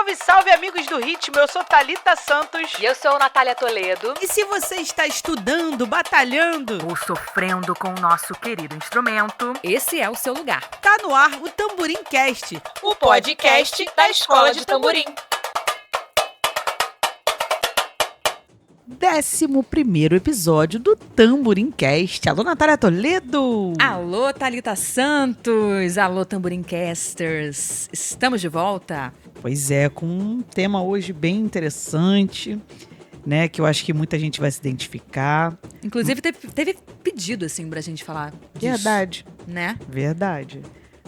Salve, salve, amigos do ritmo! Eu sou Thalita Santos. E eu sou Natália Toledo. E se você está estudando, batalhando ou sofrendo com o nosso querido instrumento, esse é o seu lugar. Tá no ar o Tamborim Cast, o podcast da Escola de Tamborim. 11º episódio do Tamborim Cast. Alô, Natália Toledo! Alô, Thalita Santos! Alô, Tamborincasters! Estamos de volta? Pois é, com um tema hoje bem interessante, né? Que eu acho que muita gente vai se identificar. Inclusive, teve pedido, assim, pra gente falar disso. Verdade. Né? Verdade.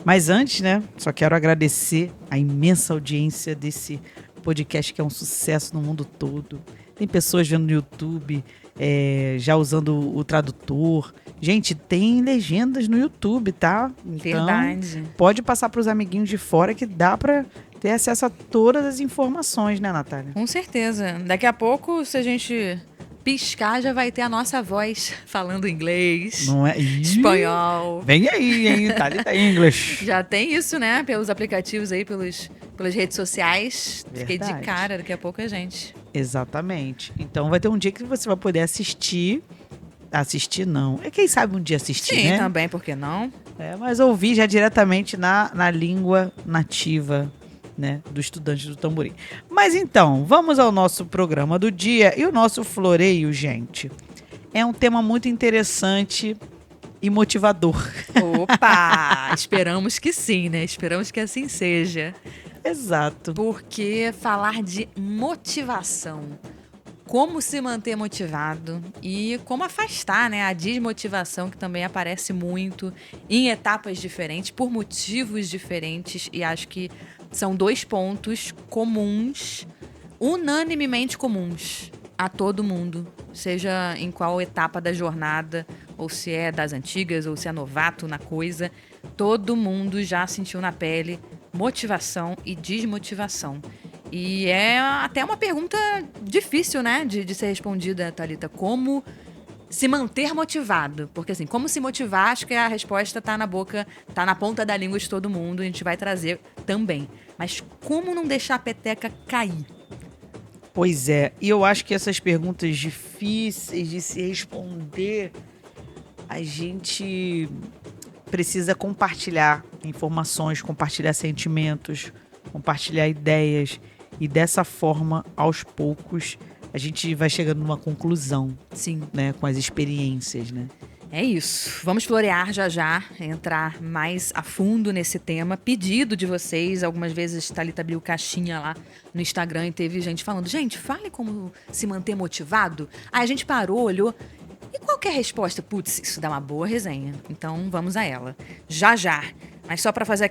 Mas antes, né? Só quero agradecer a imensa audiência desse podcast que é um sucesso no mundo todo. Tem pessoas vendo no YouTube, já usando o tradutor. Gente, tem legendas no YouTube, tá? Então, verdade. Pode passar para os amiguinhos de fora que dá para ter acesso a todas as informações, né, Natália? Com certeza. Daqui a pouco, se a gente piscar, já vai ter a nossa voz falando inglês, não é? espanhol. Vem aí, hein? Thalita English. Já tem isso, né? Pelos aplicativos aí, pelas redes sociais. Verdade. Fiquei de cara, daqui a pouco a gente. Exatamente. Então vai ter um dia que você vai poder assistir. Assistir não. Quem sabe um dia assistir, sim, né? Sim, também, por que não? Mas ouvir já diretamente na língua nativa, né, do estudante do tamborim. Mas então, vamos ao nosso programa do dia. E o nosso floreio, gente, é um tema muito interessante e motivador. Opa! Esperamos que sim, né? Esperamos que assim seja. Exato. Porque falar de motivação, como se manter motivado e como afastar, né, a desmotivação que também aparece muito em etapas diferentes, por motivos diferentes, e acho que são 2 pontos comuns, unanimemente comuns a todo mundo, seja em qual etapa da jornada, ou se é das antigas, ou se é novato na coisa, todo mundo já sentiu na pele motivação e desmotivação. E é até uma pergunta difícil, né, de ser respondida, Thalita. Como se manter motivado? Porque assim, como se motivar, acho que a resposta tá na boca, tá na ponta da língua de todo mundo, a gente vai trazer também. Mas como não deixar a peteca cair? Pois é, e eu acho que essas perguntas difíceis de se responder, a gente precisa compartilhar informações, compartilhar sentimentos, compartilhar ideias. E dessa forma, aos poucos, a gente vai chegando numa conclusão. Sim. Né, com as experiências, né? É isso. Vamos florear já, entrar mais a fundo nesse tema. Pedido de vocês, algumas vezes Thalita abriu caixinha lá no Instagram e teve gente falando, gente, fale como se manter motivado. Aí a gente parou, olhou. E qual que é a resposta? Putz, isso dá uma boa resenha. Então vamos a ela. Já. Mas só para fazer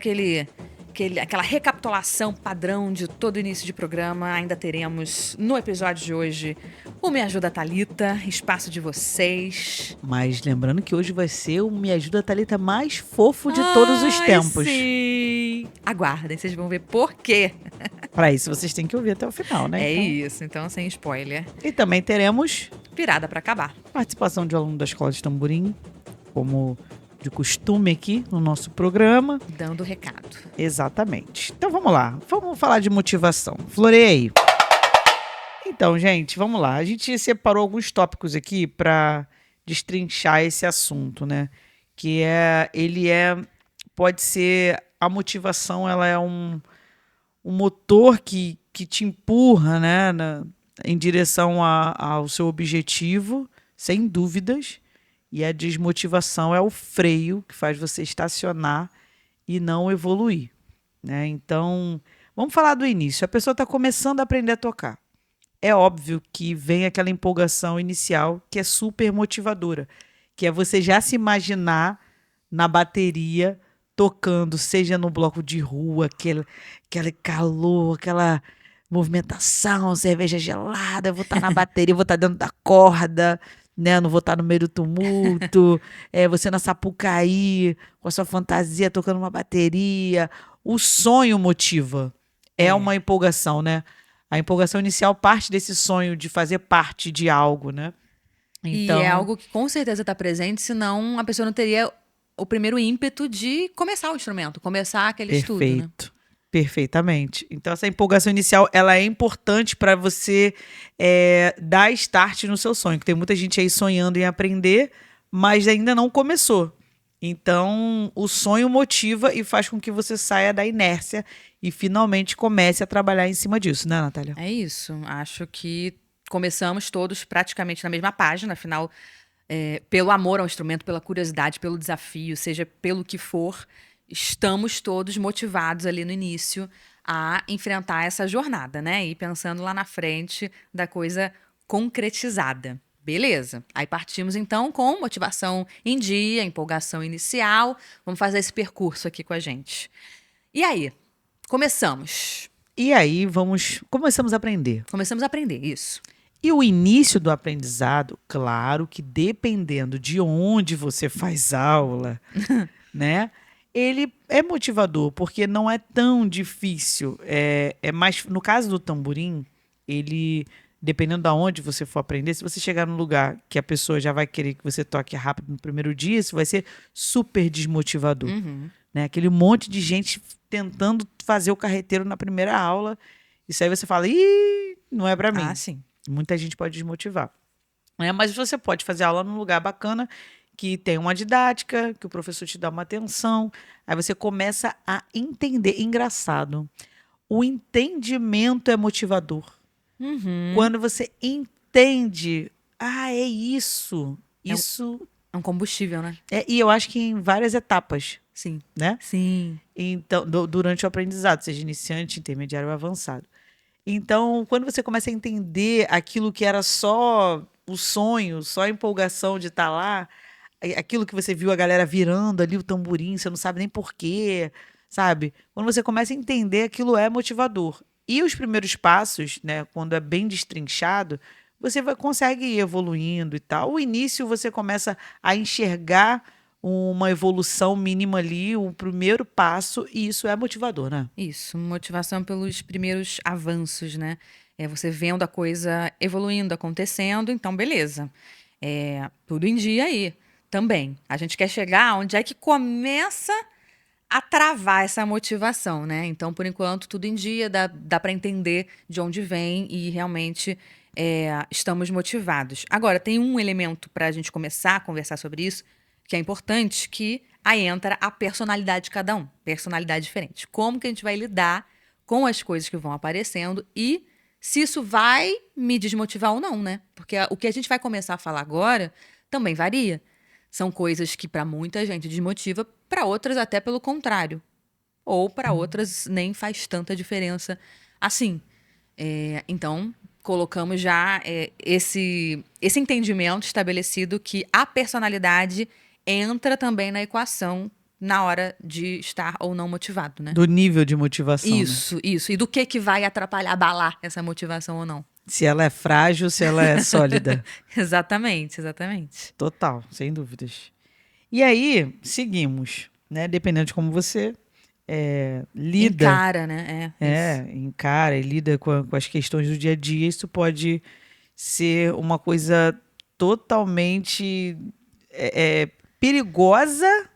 aquela recapitulação padrão de todo início de programa, ainda teremos no episódio de hoje o Me Ajuda Thalita, espaço de vocês. Mas lembrando que hoje vai ser o Me Ajuda Thalita mais fofo de todos os tempos. Sim! Aguardem, vocês vão ver por quê. Para isso vocês têm que ouvir até o final, né? Isso, então sem spoiler. E também teremos Pirada para acabar. Participação de um aluno da Escola de Tamborim, como de costume aqui no nosso programa. Dando recado. Exatamente. Então vamos lá, vamos falar de motivação. Floreei. Então, gente, vamos lá. A gente separou alguns tópicos aqui para destrinchar esse assunto, né? Que pode ser, a motivação, ela é um motor que te empurra, né, em direção ao seu objetivo, sem dúvidas. E a desmotivação é o freio que faz você estacionar e não evoluir, né? Então, vamos falar do início. A pessoa está começando a aprender a tocar. É óbvio que vem aquela empolgação inicial que é super motivadora, que é você já se imaginar na bateria tocando, seja no bloco de rua, aquele calor, aquela movimentação, cerveja gelada, eu vou estar na bateria, vou estar dentro da corda, né? Não vou estar no meio do tumulto, você na Sapucaí, com a sua fantasia, tocando uma bateria. O sonho motiva. É uma empolgação, né? A empolgação inicial parte desse sonho de fazer parte de algo, né? Então, e é algo que com certeza está presente, senão a pessoa não teria o primeiro ímpeto de começar o instrumento, começar aquele estudo, né? Perfeito. Perfeitamente. Então, essa empolgação inicial, ela é importante para você dar start no seu sonho. Que tem muita gente aí sonhando em aprender, mas ainda não começou. Então, o sonho motiva e faz com que você saia da inércia e finalmente comece a trabalhar em cima disso, né, Natália? É isso. Acho que começamos todos praticamente na mesma página, afinal, pelo amor ao instrumento, pela curiosidade, pelo desafio, seja pelo que for, estamos todos motivados ali no início a enfrentar essa jornada, né? E pensando lá na frente da coisa concretizada. Beleza. Aí partimos então com motivação em dia, empolgação inicial. Vamos fazer esse percurso aqui com a gente. E aí? Começamos. E aí, começamos a aprender. Começamos a aprender isso. E o início do aprendizado, claro que dependendo de onde você faz aula, né? Ele é motivador, porque não é tão difícil. É mais, no caso do tamborim, ele, dependendo de onde você for aprender, se você chegar num lugar que a pessoa já vai querer que você toque rápido no primeiro dia, isso vai ser super desmotivador. Né? Aquele monte de gente tentando fazer o carreteiro na primeira aula. Isso aí você fala, ih, não é pra mim. Ah, sim. Muita gente pode desmotivar. Mas você pode fazer aula num lugar bacana, que tem uma didática, que o professor te dá uma atenção. Aí você começa a entender. Engraçado. O entendimento é motivador. Quando você entende, é isso. Isso. É um combustível, né? E eu acho que em várias etapas, Sim. né? Sim. Então, durante o aprendizado, seja iniciante, intermediário ou avançado. Então, quando você começa a entender aquilo que era só o sonho, só a empolgação de estar lá, aquilo que você viu a galera virando ali o tamborim, você não sabe nem por quê, sabe? Quando você começa a entender, aquilo é motivador. E os primeiros passos, né, quando é bem destrinchado, você consegue ir evoluindo e tal. O início você começa a enxergar uma evolução mínima ali, o primeiro passo, e isso é motivador, né? Isso, motivação pelos primeiros avanços, né? É você vendo a coisa evoluindo, acontecendo, então beleza. Tudo em dia aí também. A gente quer chegar onde é que começa a travar essa motivação, né? Então, por enquanto, tudo em dia, dá para entender de onde vem e realmente estamos motivados. Agora, tem um elemento para a gente começar a conversar sobre isso, que é importante, que aí entra a personalidade de cada um, personalidade diferente. Como que a gente vai lidar com as coisas que vão aparecendo e se isso vai me desmotivar ou não, né? Porque o que a gente vai começar a falar agora também varia. São coisas que para muita gente desmotiva, para outras até pelo contrário. Ou para outras nem faz tanta diferença assim. Então, colocamos já esse entendimento estabelecido que a personalidade entra também na equação na hora de estar ou não motivado, né? Do nível de motivação. Isso, né? isso. E do que vai atrapalhar, abalar essa motivação ou não. Se ela é frágil, se ela é sólida. Exatamente, exatamente. Total, sem dúvidas. E aí, seguimos, né? Dependendo de como você lida. Encara, né? Encara e lida com as questões do dia a dia. Isso pode ser uma coisa totalmente perigosa,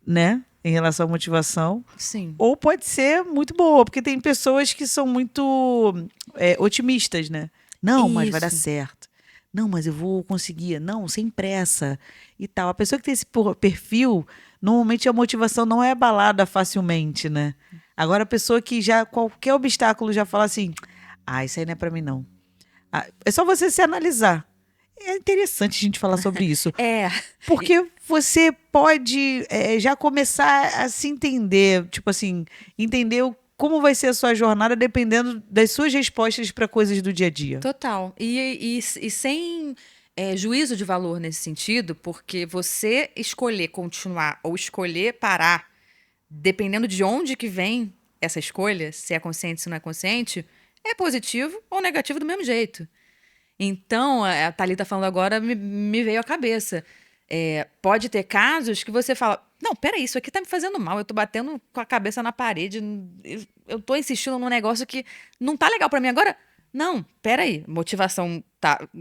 né? Em relação à motivação. Sim. Ou pode ser muito boa, porque tem pessoas que são muito otimistas, né? Não, mas vai dar certo. Não, mas eu vou conseguir. Não, sem pressa e tal. A pessoa que tem esse perfil, normalmente a motivação não é abalada facilmente, né? Agora a pessoa que já, qualquer obstáculo já fala assim, isso aí não é pra mim não. É só você se analisar. É interessante a gente falar sobre isso. Porque você pode já começar a se entender, tipo assim, entender como vai ser a sua jornada dependendo das suas respostas para coisas do dia a dia. Total. E sem juízo de valor nesse sentido, porque você escolher continuar ou escolher parar, dependendo de onde que vem essa escolha, se é consciente, se não é consciente, é positivo ou negativo do mesmo jeito. Então, a Thalita falando agora me veio à cabeça. Pode ter casos que você fala, não, peraí, isso aqui tá me fazendo mal, eu tô batendo com a cabeça na parede, eu tô insistindo num negócio que não tá legal pra mim agora. Não, peraí, motivação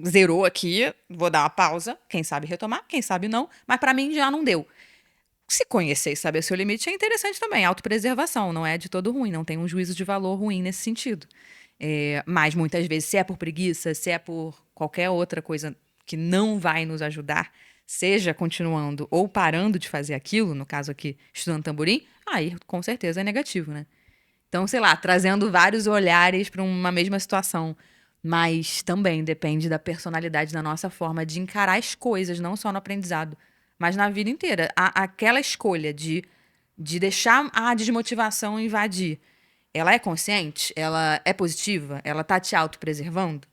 zerou aqui, vou dar uma pausa, quem sabe retomar, quem sabe não, mas pra mim já não deu. Se conhecer e saber o seu limite é interessante também. Autopreservação não é de todo ruim, não tem um juízo de valor ruim nesse sentido. Mas muitas vezes, se é por preguiça, se é por qualquer outra coisa que não vai nos ajudar, seja continuando ou parando de fazer aquilo, no caso aqui, estudando tamborim, aí com certeza é negativo, né? Então, sei lá, trazendo vários olhares para uma mesma situação. Mas também depende da personalidade, da nossa forma de encarar as coisas, não só no aprendizado, mas na vida inteira. Aquela escolha de deixar a desmotivação invadir, ela é consciente? Ela é positiva? Ela tá te autopreservando?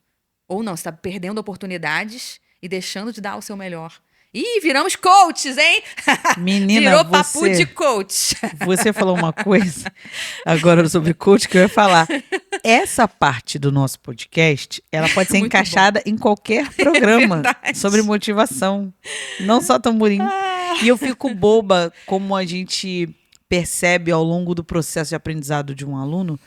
Ou não, você tá perdendo oportunidades e deixando de dar o seu melhor. Ih, viramos coaches, hein? Menina, Virou papo de coach. Você falou uma coisa agora sobre coach que eu ia falar. Essa parte do nosso podcast, ela pode ser Muito encaixada em qualquer programa verdade. sobre motivação. Não só tamborim. E eu fico boba como a gente percebe ao longo do processo de aprendizado de um aluno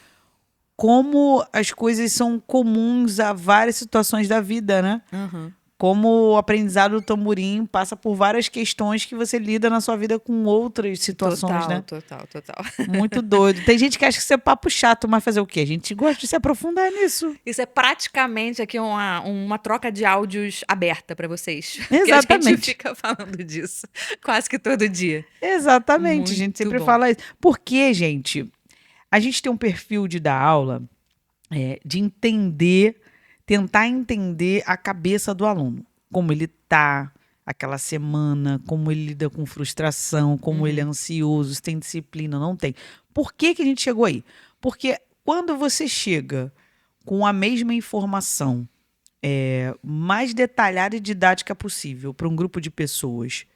como as coisas são comuns a várias situações da vida, né? Uhum. Como o aprendizado do tamborim passa por várias questões que você lida na sua vida com outras situações, Total, né? total. Muito doido. Tem gente que acha que isso é papo chato, mas fazer o quê? A gente gosta de se aprofundar nisso. Isso é praticamente aqui uma troca de áudios aberta para vocês. Que a gente Exatamente. fica falando disso quase que todo dia. Exatamente, a gente Muito sempre bom. fala isso. Porque, gente, a gente tem um perfil de dar aula, de tentar entender a cabeça do aluno. Como ele tá aquela semana, como ele lida com frustração, como ele é ansioso, se tem disciplina, não tem. Por que a gente chegou aí? Porque quando você chega com a mesma informação mais detalhada e didática possível para um grupo de pessoas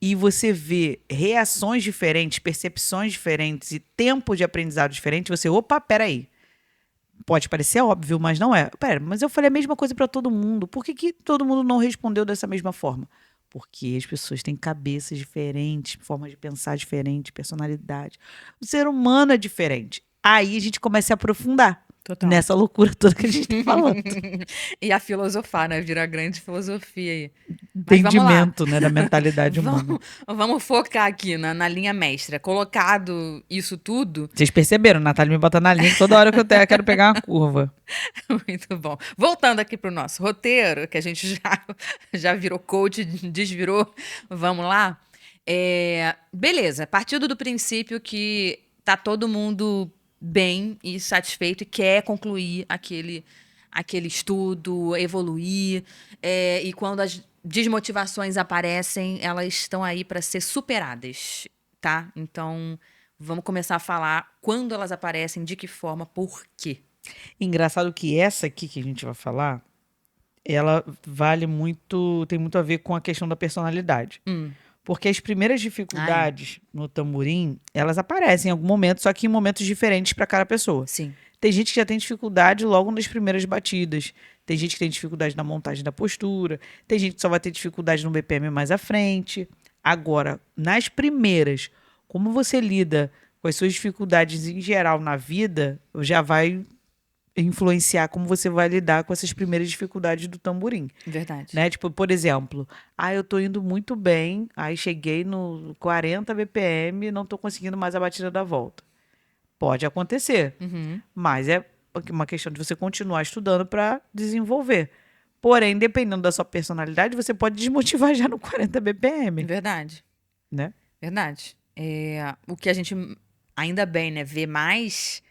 e você vê reações diferentes, percepções diferentes e tempo de aprendizado diferente, você, opa, peraí. Pode parecer óbvio, mas não é. Pera, mas eu falei a mesma coisa para todo mundo. Por que todo mundo não respondeu dessa mesma forma? Porque as pessoas têm cabeças diferentes, formas de pensar diferentes, personalidade. O ser humano é diferente. Aí a gente começa a se aprofundar Total. nessa loucura toda que a gente tá falando. E a filosofar, né? Vira grande filosofia aí. Mas vamos lá. Entendimento, né, da mentalidade humana. Vamos focar aqui na linha mestra. Colocado isso tudo. Vocês perceberam? Natália me bota na linha que toda hora que eu quero pegar uma curva. Muito bom. Voltando aqui pro nosso roteiro, que a gente já virou coach, desvirou. Vamos lá? Beleza. Partindo do princípio que tá todo mundo bem e satisfeito e quer concluir aquele estudo, evoluir. E quando as desmotivações aparecem, elas estão aí para ser superadas, tá? Então, vamos começar a falar quando elas aparecem, de que forma, por quê. Engraçado que essa aqui que a gente vai falar, ela vale muito, tem muito a ver com a questão da personalidade. Porque as primeiras dificuldades no tamborim, elas aparecem em algum momento, só que em momentos diferentes para cada pessoa. Sim. Tem gente que já tem dificuldade logo nas primeiras batidas. Tem gente que tem dificuldade na montagem da postura. Tem gente que só vai ter dificuldade no BPM mais à frente. Agora, nas primeiras, como você lida com as suas dificuldades em geral na vida, já vai influenciar como você vai lidar com essas primeiras dificuldades do tamborim. Verdade. Né? Tipo, por exemplo, eu tô indo muito bem, aí cheguei no 40 BPM, não tô conseguindo mais a batida da volta. Pode acontecer, mas é uma questão de você continuar estudando para desenvolver. Porém, dependendo da sua personalidade, você pode desmotivar já no 40 BPM. Verdade. Né? Verdade. O que a gente, ainda bem, né, vê mais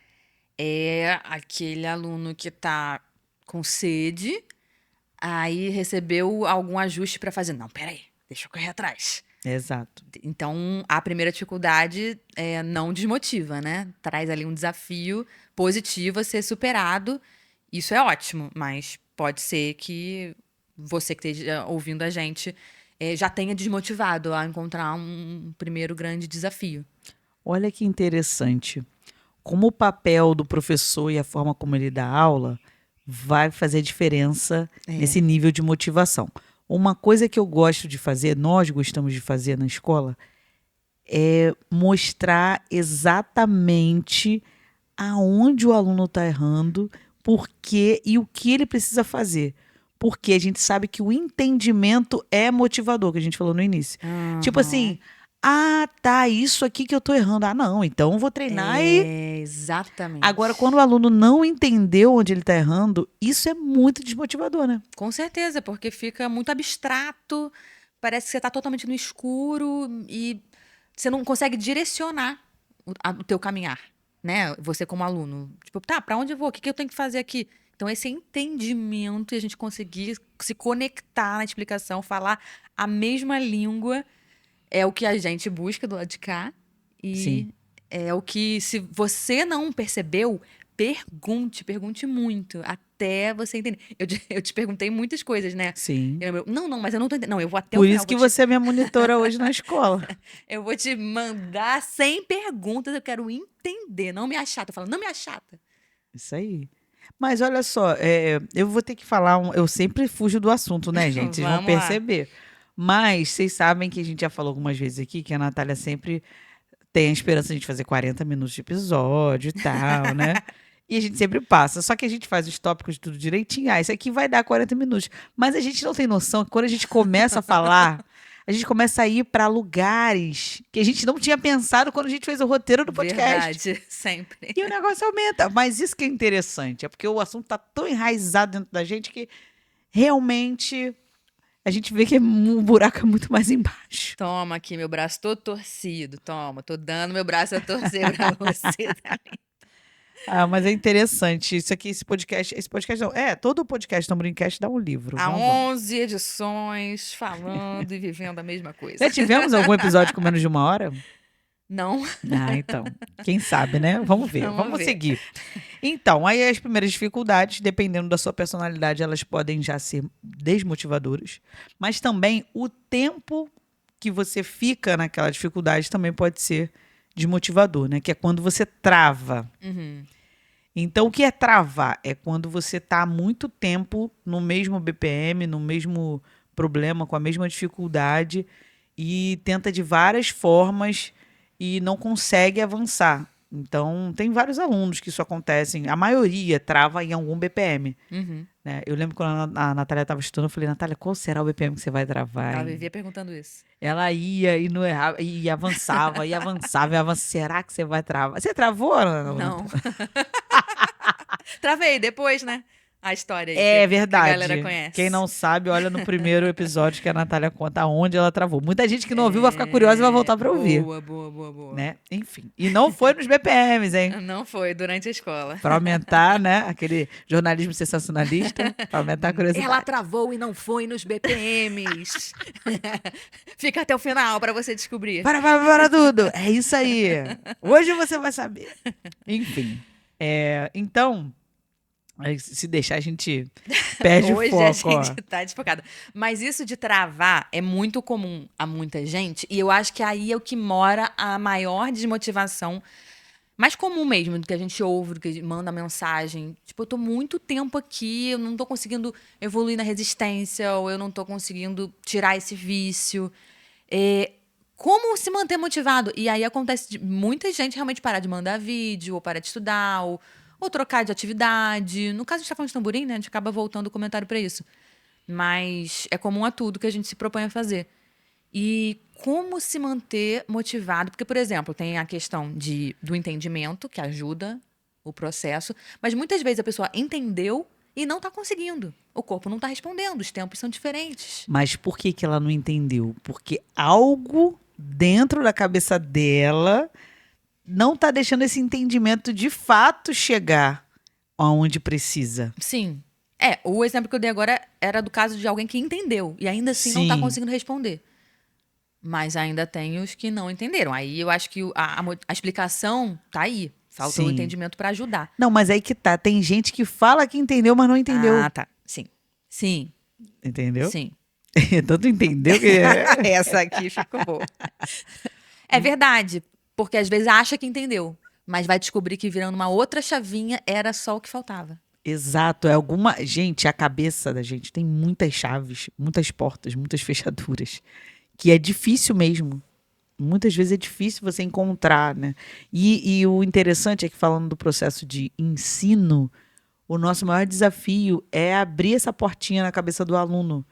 é aquele aluno que tá com sede, aí recebeu algum ajuste para fazer. Não, peraí, deixa eu correr atrás. Exato. Então, a primeira dificuldade não desmotiva, né? Traz ali um desafio positivo a ser superado. Isso é ótimo, mas pode ser que você que esteja ouvindo a gente já tenha desmotivado a encontrar um primeiro grande desafio. Olha que interessante. Como o papel do professor e a forma como ele dá aula vai fazer diferença nesse nível de motivação. Uma coisa que eu gosto de fazer, nós gostamos de fazer na escola, é mostrar exatamente aonde o aluno está errando, por quê e o que ele precisa fazer. Porque a gente sabe que o entendimento é motivador, que a gente falou no início. Tipo assim, Ah, tá, isso aqui que eu tô errando. Ah, não, então eu vou treinar e... Exatamente. Agora, quando o aluno não entendeu onde ele tá errando, isso é muito desmotivador, né? Com certeza, porque fica muito abstrato, parece que você está totalmente no escuro e você não consegue direcionar o teu caminhar, né? Você como aluno. Tipo, tá, para onde eu vou? O que que eu tenho que fazer aqui? Então, esse entendimento e a gente conseguir se conectar na explicação, falar a mesma língua, é o que a gente busca do lado de cá. E Sim. é o que, se você não percebeu, pergunte muito, até você entender. Eu te perguntei muitas coisas, né? Sim. Não, mas eu não tô entendendo. Não, eu vou até o Por final. isso que você é minha monitora hoje na escola. Eu vou te mandar 100 perguntas, eu quero entender, não me achata. Fala, não me achata. Isso aí. Mas olha só, eu vou ter que falar. Eu sempre fujo do assunto, né, gente? Vocês vão Vamos lá. perceber. Mas vocês sabem que a gente já falou algumas vezes aqui que a Natália sempre tem a esperança de a gente fazer 40 minutos de episódio e tal, né? E a gente sempre passa. Só que a gente faz os tópicos tudo direitinho. Ah, isso aqui vai dar 40 minutos. Mas a gente não tem noção que quando a gente começa a falar, a gente começa a ir para lugares que a gente não tinha pensado quando a gente fez o roteiro do podcast. Verdade, sempre. E o negócio aumenta. Mas isso que é interessante. É porque o assunto tá tão enraizado dentro da gente que realmente a gente vê que o buraco é muito mais embaixo. Toma aqui meu braço todo torcido. Toma, tô dando meu braço a torcer pra você. Ah, mas é interessante. Isso aqui, esse podcast não. Todo o podcast do Brincast dá um livro. Há Vamos. 11 edições falando e vivendo a mesma coisa. Já tivemos algum episódio com menos de 1 hora? Não. Ah, então. Quem sabe, né? Vamos ver. Vamos Vamos ver. seguir. Então, aí as primeiras dificuldades, dependendo da sua personalidade, elas podem já ser desmotivadoras. Mas também o tempo que você fica naquela dificuldade também pode ser desmotivador, né? Que é quando você trava. Uhum. Então, o que é travar? É quando você está há muito tempo no mesmo BPM, no mesmo problema, com a mesma dificuldade e tenta de várias formas e não consegue avançar. Então, tem vários alunos que isso acontece. A maioria trava em algum BPM. Uhum. Né? Eu lembro quando a Natália estava estudando, eu falei, Natália, qual será o BPM que você vai travar? Ela hein?" vivia perguntando isso. Ela ia e não errava, e avançava, e avançava, e avançava. Será que você vai travar? Você travou, Ana? Não. Travei depois, né? A história aí. É que verdade. a galera conhece. Quem não sabe, olha no primeiro episódio que a Natália conta onde ela travou. Muita gente que não ouviu vai ficar curiosa e vai voltar pra ouvir. Boa. Né? Enfim. E não foi nos BPMs, hein? Não foi, durante a escola. Pra aumentar, né? Aquele jornalismo sensacionalista. Pra aumentar a curiosidade. Ela travou e não foi nos BPMs. Fica até o final pra você descobrir. Para tudo. É isso aí. Hoje você vai saber. Enfim. Então, aí, se deixar, a gente perde Hoje o a foco. gente tá desfocada. Mas isso de travar é muito comum a muita gente. E eu acho que aí é o que mora a maior desmotivação. Mais comum mesmo, do que a gente ouve, do que manda mensagem. Tipo, eu tô muito tempo aqui, eu não tô conseguindo evoluir na resistência, ou eu não tô conseguindo tirar esse vício. Como se manter motivado? E aí acontece de muita gente realmente parar de mandar vídeo, ou parar de estudar, ou trocar de atividade. No caso, a gente tá falando de tamborim, né? A gente acaba voltando o comentário pra isso. Mas é comum a tudo que a gente se propõe a fazer. E como se manter motivado? Porque, por exemplo, tem a questão do entendimento, que ajuda o processo, mas muitas vezes a pessoa entendeu e não está conseguindo. O corpo não está respondendo, os tempos são diferentes. Mas por que ela não entendeu? Porque algo dentro da cabeça dela não está deixando esse entendimento de fato chegar aonde precisa. Sim. O exemplo que eu dei agora era do caso de alguém que entendeu e ainda assim não está Sim. conseguindo responder. Mas ainda tem os que não entenderam. Aí eu acho que a explicação tá aí. Falta o Sim. entendimento para ajudar. Não, mas aí que tá. Tem gente que fala que entendeu, mas não entendeu. Ah, tá. Sim. Entendeu? Sim. Então tu entendeu que... Essa aqui ficou boa. É verdade, porque às vezes acha que entendeu, mas vai descobrir que virando uma outra chavinha era só o que faltava. Exato, Gente, a cabeça da gente tem muitas chaves, muitas portas, muitas fechaduras, que é difícil mesmo. Muitas vezes é difícil você encontrar, né? E o interessante é que, falando do processo de ensino, o nosso maior desafio é abrir essa portinha na cabeça do aluno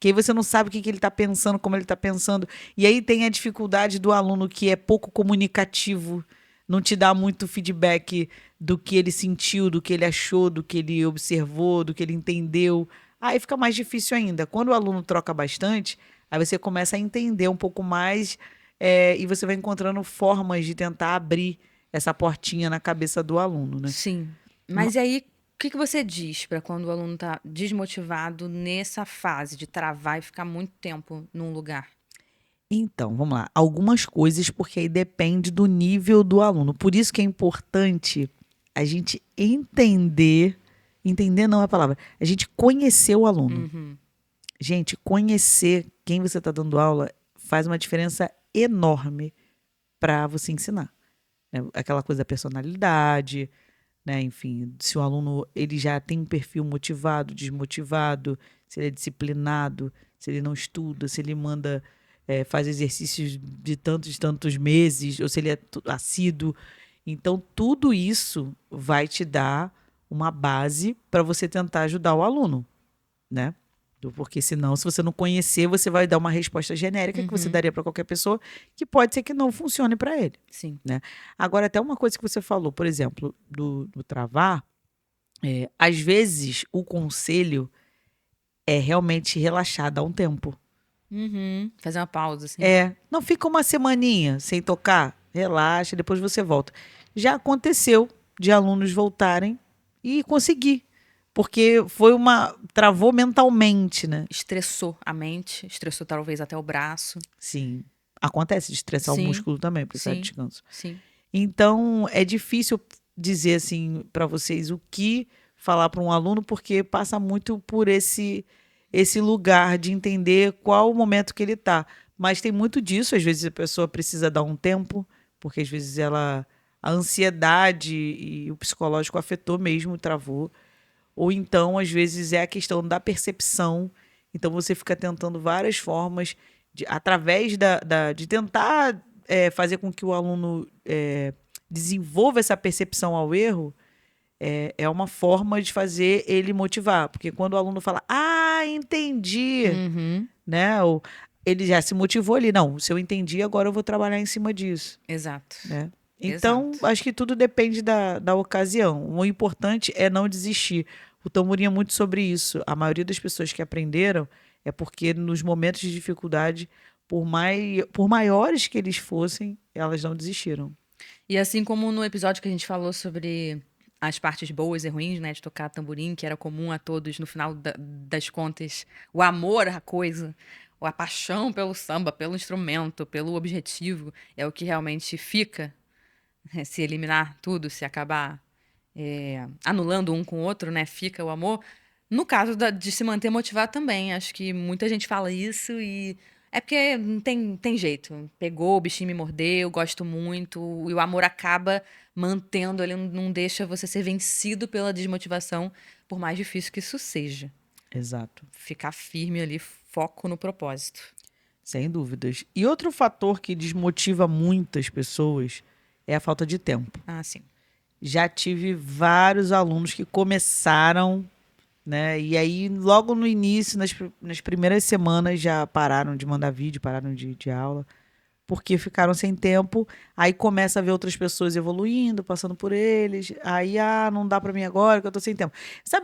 Que aí você não sabe o que ele está pensando, como ele está pensando. E aí tem a dificuldade do aluno que é pouco comunicativo, não te dá muito feedback do que ele sentiu, do que ele achou, do que ele observou, do que ele entendeu. Aí fica mais difícil ainda. Quando o aluno troca bastante, aí você começa a entender um pouco mais e você vai encontrando formas de tentar abrir essa portinha na cabeça do aluno, né? Sim. Mas e aí, o que você diz para quando o aluno tá desmotivado nessa fase de travar e ficar muito tempo num lugar? Então, vamos lá. Algumas coisas, porque aí depende do nível do aluno. Por isso que é importante a gente entender. Entender não é a palavra. A gente conhecer o aluno. Uhum. Gente, conhecer quem você está dando aula faz uma diferença enorme para você ensinar. Né? Aquela coisa da personalidade, né? Enfim, se o aluno ele já tem um perfil motivado, desmotivado, se ele é disciplinado, se ele não estuda, se ele manda faz exercícios de tantos meses, ou se ele é assíduo. Então, tudo isso vai te dar uma base para você tentar ajudar o aluno, né? Porque senão, se você não conhecer, você vai dar uma resposta genérica que você daria para qualquer pessoa, que pode ser que não funcione para ele. Sim. Né? Agora, até uma coisa que você falou, por exemplo, do travar, às vezes o conselho é realmente relaxar, dar um tempo. Uhum. Fazer uma pausa, assim. Não fica uma semaninha sem tocar, relaxa, depois você volta. Já aconteceu de alunos voltarem e conseguir. Porque travou mentalmente, né? Estressou a mente, estressou talvez até o braço. Sim. Acontece de estressar o músculo também, precisar de descanso. Sim. Então, é difícil dizer assim para vocês o que falar para um aluno, porque passa muito por esse lugar de entender qual o momento que ele está. Mas tem muito disso, às vezes a pessoa precisa dar um tempo, porque às vezes a ansiedade e o psicológico afetou mesmo, travou. Ou então, às vezes, é a questão da percepção. Então, você fica tentando várias formas, através de tentar fazer com que o aluno desenvolva essa percepção ao erro, é uma forma de fazer ele motivar. Porque quando o aluno fala, entendi, né? Ou ele já se motivou ali. Não, se eu entendi, agora eu vou trabalhar em cima disso. Exato. Né? Então, Exato. acho que tudo depende da ocasião. O importante é não desistir. O Tamborim é muito sobre isso. A maioria das pessoas que aprenderam é porque nos momentos de dificuldade, por maiores que eles fossem, elas não desistiram. E assim como no episódio que a gente falou sobre as partes boas e ruins, né, de tocar tamborim, que era comum a todos, no final das contas, o amor à coisa, a paixão pelo samba, pelo instrumento, pelo objetivo, é o que realmente fica. Se eliminar tudo, se acabar anulando um com o outro, né? Fica o amor. No caso de se manter motivado também. Acho que muita gente fala isso e é porque não tem jeito. Pegou, o bichinho me mordeu, gosto muito. E o amor acaba mantendo, ele não deixa você ser vencido pela desmotivação, por mais difícil que isso seja. Exato. Ficar firme ali, foco no propósito. Sem dúvidas. E outro fator que desmotiva muitas pessoas é a falta de tempo. Sim. Já tive vários alunos que começaram, né? E aí, logo no início, nas primeiras semanas, já pararam de mandar vídeo, pararam de aula, porque ficaram sem tempo. Aí começa a ver outras pessoas evoluindo, passando por eles. Aí, não dá para mim agora, que eu tô sem tempo.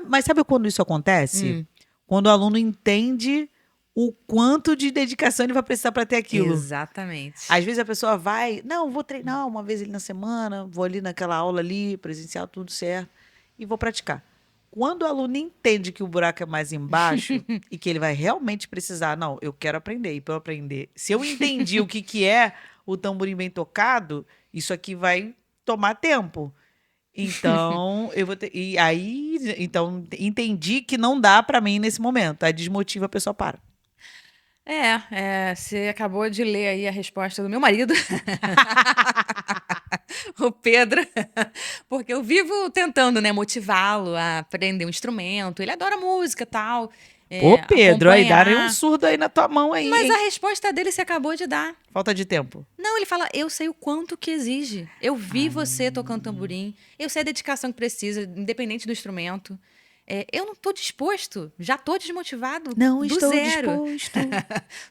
Mas sabe quando isso acontece? Quando o aluno entende o quanto de dedicação ele vai precisar para ter aquilo. Exatamente. Às vezes a pessoa vai, vou treinar uma vez ali na semana, vou ali naquela aula ali, presencial, tudo certo, e vou praticar. Quando o aluno entende que o buraco é mais embaixo e que ele vai realmente precisar, não, eu quero aprender, e para eu aprender, se eu entendi o que é o tamborim bem tocado, isso aqui vai tomar tempo. Então, eu vou ter. E aí, então, entendi que não dá para mim nesse momento. Aí desmotiva, a pessoa para. Você acabou de ler aí a resposta do meu marido, o Pedro, porque eu vivo tentando, né, motivá-lo a aprender um instrumento. Ele adora música e tal. Ô, Pedro, aí acompanhar. darem um surdo aí na tua mão aí. Mas hein? a resposta dele você acabou de dar. Falta de tempo. Não, ele fala, eu sei o quanto que exige. Eu vi você tocando tamborim, eu sei a dedicação que precisa, independente do instrumento. Eu não tô disposto, já tô desmotivado Não do estou zero. disposto.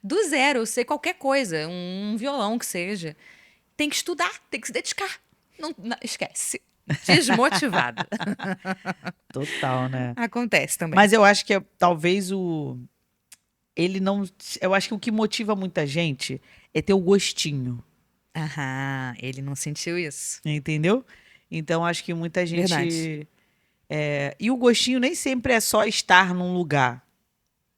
Do zero, eu sei qualquer coisa, um violão que seja. Tem que estudar, tem que se dedicar. Não, esquece. Desmotivado. Total, né? Acontece também. Mas eu acho que talvez ele não. Eu acho que o que motiva muita gente é ter o gostinho, Aham, ele não sentiu isso. entendeu? Então acho que muita gente. Verdade. E o gostinho nem sempre é só estar num lugar.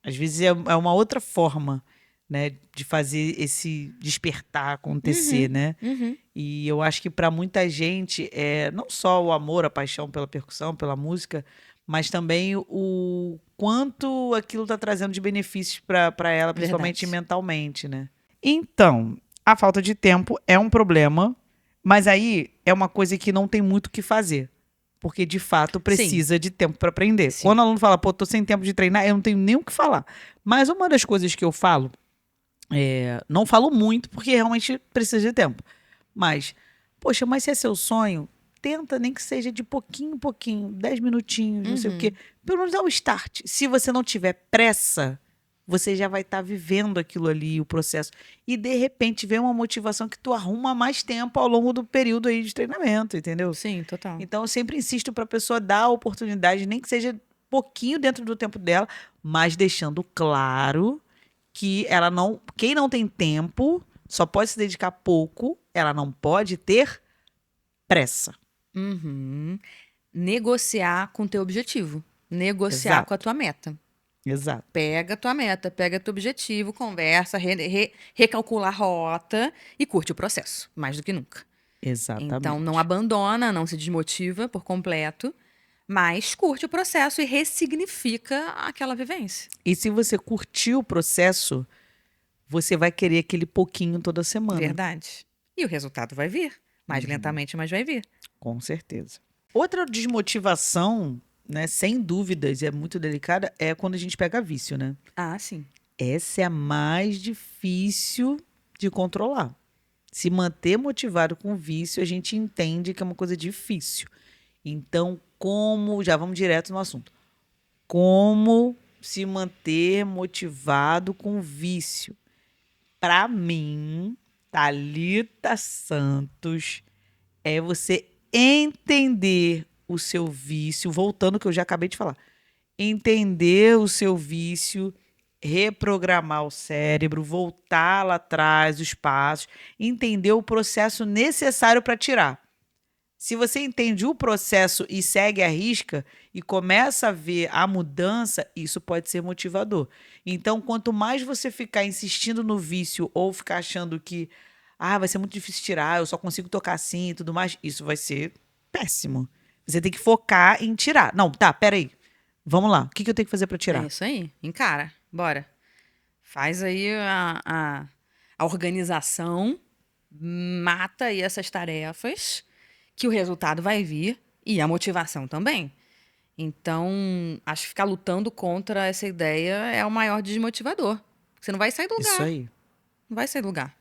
Às vezes é uma outra forma, né, de fazer esse despertar acontecer, né? Uhum. E eu acho que para muita gente é não só o amor, a paixão pela percussão, pela música, mas também o quanto aquilo está trazendo de benefícios para ela, principalmente Verdade. mentalmente, né? Então, a falta de tempo é um problema, mas aí é uma coisa que não tem muito o que fazer. Porque, de fato, precisa de tempo para aprender. Sim. Quando o aluno fala, pô, tô sem tempo de treinar, eu não tenho nem o que falar. Mas uma das coisas que eu falo, não falo muito, porque realmente precisa de tempo. Mas, poxa, mas se é seu sonho, tenta nem que seja de pouquinho em pouquinho, 10 minutinhos, não sei o quê. Pelo menos dá o start. Se você não tiver pressa, você já vai estar vivendo aquilo ali, o processo. E, de repente, vem uma motivação que tu arruma mais tempo ao longo do período aí de treinamento, entendeu? Sim, total. Então, eu sempre insisto para a pessoa dar a oportunidade, nem que seja pouquinho dentro do tempo dela, mas deixando claro que quem não tem tempo só pode se dedicar pouco, ela não pode ter pressa. Uhum. Negociar com o teu objetivo. Negociar Exato. com a tua meta. Exato. Pega a tua meta, pega teu objetivo, conversa, recalcula a rota e curte o processo, mais do que nunca. Exatamente. Então, não abandona, não se desmotiva por completo, mas curte o processo e ressignifica aquela vivência. E se você curtir o processo, você vai querer aquele pouquinho toda semana. Verdade. E o resultado vai vir. Mais lentamente, mas vai vir. Com certeza. Outra desmotivação, né, sem dúvidas, e é muito delicada, é quando a gente pega vício, né? Ah, sim. Essa é a mais difícil de controlar. Se manter motivado com vício, a gente entende que é uma coisa difícil. Então, já vamos direto no assunto. Como se manter motivado com vício? Para mim, Thalita Santos, é você entender o seu vício, voltando ao que eu já acabei de falar. Entender o seu vício, reprogramar o cérebro, voltar lá atrás, os passos, entender o processo necessário para tirar. Se você entende o processo e segue a risca e começa a ver a mudança, isso pode ser motivador. Então, quanto mais você ficar insistindo no vício ou ficar achando que vai ser muito difícil tirar, eu só consigo tocar assim e tudo mais, isso vai ser péssimo. Você tem que focar em tirar. Não, tá, peraí. Vamos lá. O que eu tenho que fazer para tirar? É isso aí. Encara. Bora. Faz aí a organização, mata aí essas tarefas, que o resultado vai vir e a motivação também. Então, acho que ficar lutando contra essa ideia é o maior desmotivador. Você não vai sair do lugar. Isso aí. Não vai sair do lugar.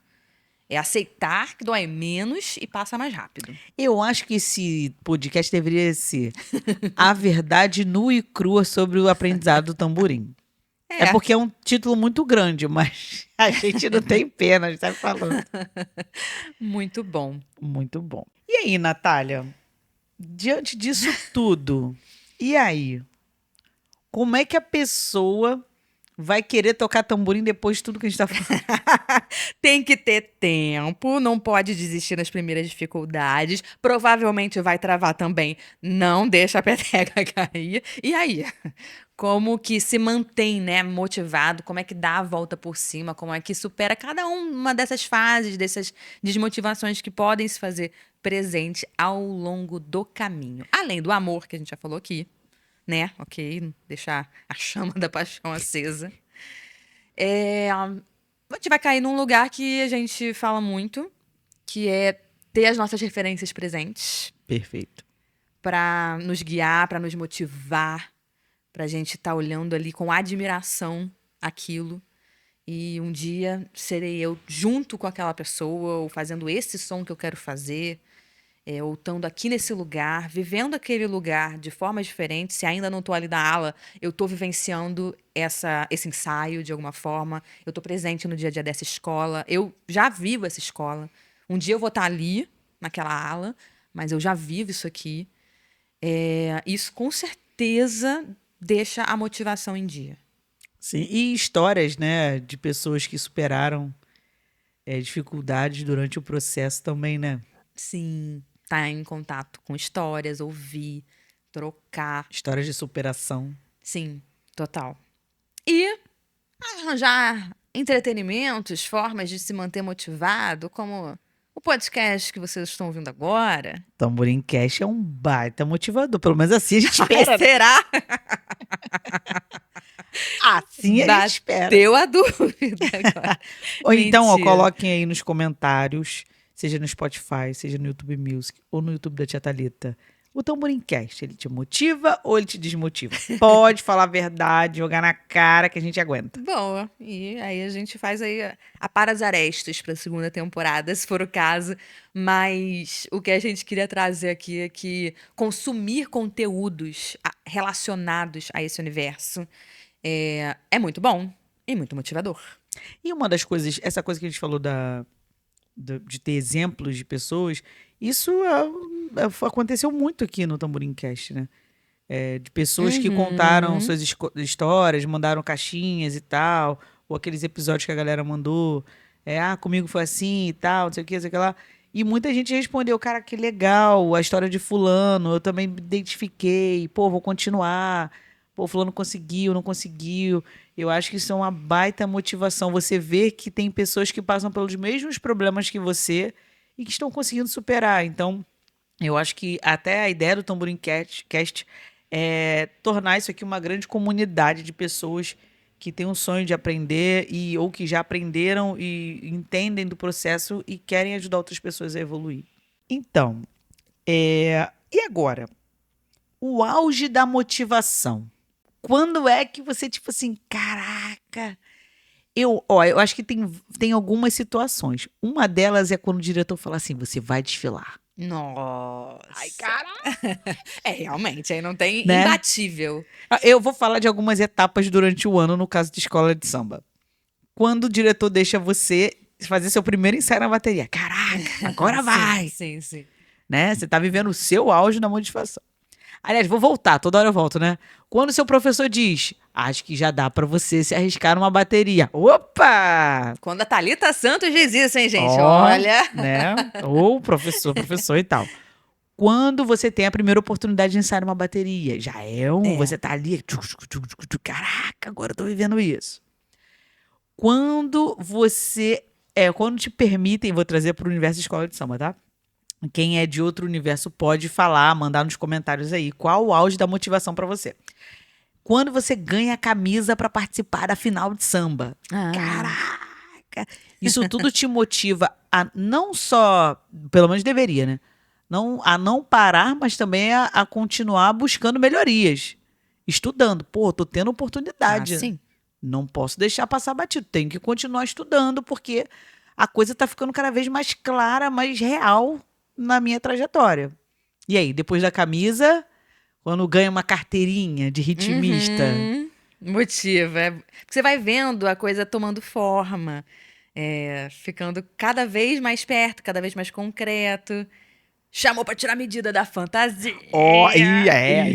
É aceitar que dói menos e passa mais rápido. Eu acho que esse podcast deveria ser a verdade nua e crua sobre o aprendizado do tamborim. É porque é um título muito grande, mas a gente não tem pena, a gente tá falando. Muito bom. Muito bom. E aí, Natália? Diante disso tudo, e aí? Como é que a pessoa vai querer tocar tamborim depois de tudo que a gente tá falando? Tem que ter tempo, não pode desistir nas primeiras dificuldades. Provavelmente vai travar também. Não deixa a peteca cair. E aí? Como que se mantém, né, motivado? Como é que dá a volta por cima? Como é que supera cada uma dessas fases, dessas desmotivações que podem se fazer presente ao longo do caminho? Além do amor, que a gente já falou aqui, né? Ok, deixar a chama da paixão acesa. A gente vai cair num lugar que a gente fala muito, que é ter as nossas referências presentes. Perfeito. Para nos guiar, para nos motivar, para a gente estar olhando ali com admiração aquilo. E um dia serei eu junto com aquela pessoa, ou fazendo esse som que eu quero fazer. ou estando aqui nesse lugar, vivendo aquele lugar de formas diferentes. Se ainda não estou ali na ala, eu estou vivenciando esse ensaio de alguma forma. Eu estou presente no dia a dia dessa escola. Eu já vivo essa escola. Um dia eu vou estar ali, naquela ala, mas eu já vivo isso aqui. Isso com certeza deixa a motivação em dia. Sim, e histórias, né, de pessoas que superaram dificuldades durante o processo também, né? Sim, tá em contato com histórias, ouvir, trocar. Histórias de superação. Sim, total. E arranjar entretenimentos, formas de se manter motivado, como o podcast que vocês estão ouvindo agora. Tamborim Cash é um baita motivador, pelo menos assim a gente espera. Será? Assim a gente espera. Deu a dúvida agora. Ou então, Mentira. coloquem aí nos comentários, seja no Spotify, seja no YouTube Music ou no YouTube da Tia Thalita, o Tamborim Cast, ele te motiva ou ele te desmotiva? Pode falar a verdade, jogar na cara que a gente aguenta. Boa. E aí a gente faz aí a Para as Arestas para a segunda temporada, se for o caso. Mas o que a gente queria trazer aqui é que consumir conteúdos relacionados a esse universo é muito bom e muito motivador. E uma das coisas, essa coisa que a gente falou de ter exemplos de pessoas, isso aconteceu muito aqui no Tamborim Cast, né? De pessoas que contaram suas histórias, mandaram caixinhas e tal, ou aqueles episódios que a galera mandou, comigo foi assim e tal, não sei o que, não sei o que lá. E muita gente respondeu, cara, que legal, a história de fulano, eu também me identifiquei, pô, vou continuar. Pô, fulano conseguiu, não conseguiu. Eu acho que isso é uma baita motivação. Você vê que tem pessoas que passam pelos mesmos problemas que você e que estão conseguindo superar. Então, eu acho que até a ideia do Tamborim Cast é tornar isso aqui uma grande comunidade de pessoas que têm um sonho de aprender ou que já aprenderam e entendem do processo e querem ajudar outras pessoas a evoluir. Então, e agora? O auge da motivação. Quando é que você, tipo assim, caraca... Eu acho que tem algumas situações. Uma delas é quando o diretor fala assim, você vai desfilar. Nossa. Ai, caraca! Realmente, aí não tem Né? imbatível. Eu vou falar de algumas etapas durante o ano, no caso de escola de samba. Quando o diretor deixa você fazer seu primeiro ensaio na bateria. Caraca, agora vai! Sim, sim. Né? Você tá vivendo o seu auge na motivação. Aliás, vou voltar, toda hora eu volto, né? Quando o seu professor diz, acho que já dá pra você se arriscar numa bateria. Opa! Quando a Thalita Santos diz isso, hein, gente? Ó, Olha. Né? Ou professor e tal. Quando você tem a primeira oportunidade de ensaiar uma bateria, já você tá ali, caraca, agora eu tô vivendo isso. Quando quando te permitem, vou trazer pro universo de escola de samba, tá? Quem é de outro universo pode falar, mandar nos comentários aí qual o auge da motivação pra você. Quando você ganha a camisa pra participar da final de samba. Caraca! Isso tudo te motiva a não só, pelo menos deveria, né? A não parar, mas também a continuar buscando melhorias. Estudando. Pô, tô tendo oportunidade. Sim. Não posso deixar passar batido. Tenho que continuar estudando, porque a coisa tá ficando cada vez mais clara, mais real na minha trajetória. E aí, depois da camisa, quando ganha uma carteirinha de ritmista... Motiva. Porque você vai vendo a coisa tomando forma, ficando cada vez mais perto, cada vez mais concreto. Chamou pra tirar a medida da fantasia.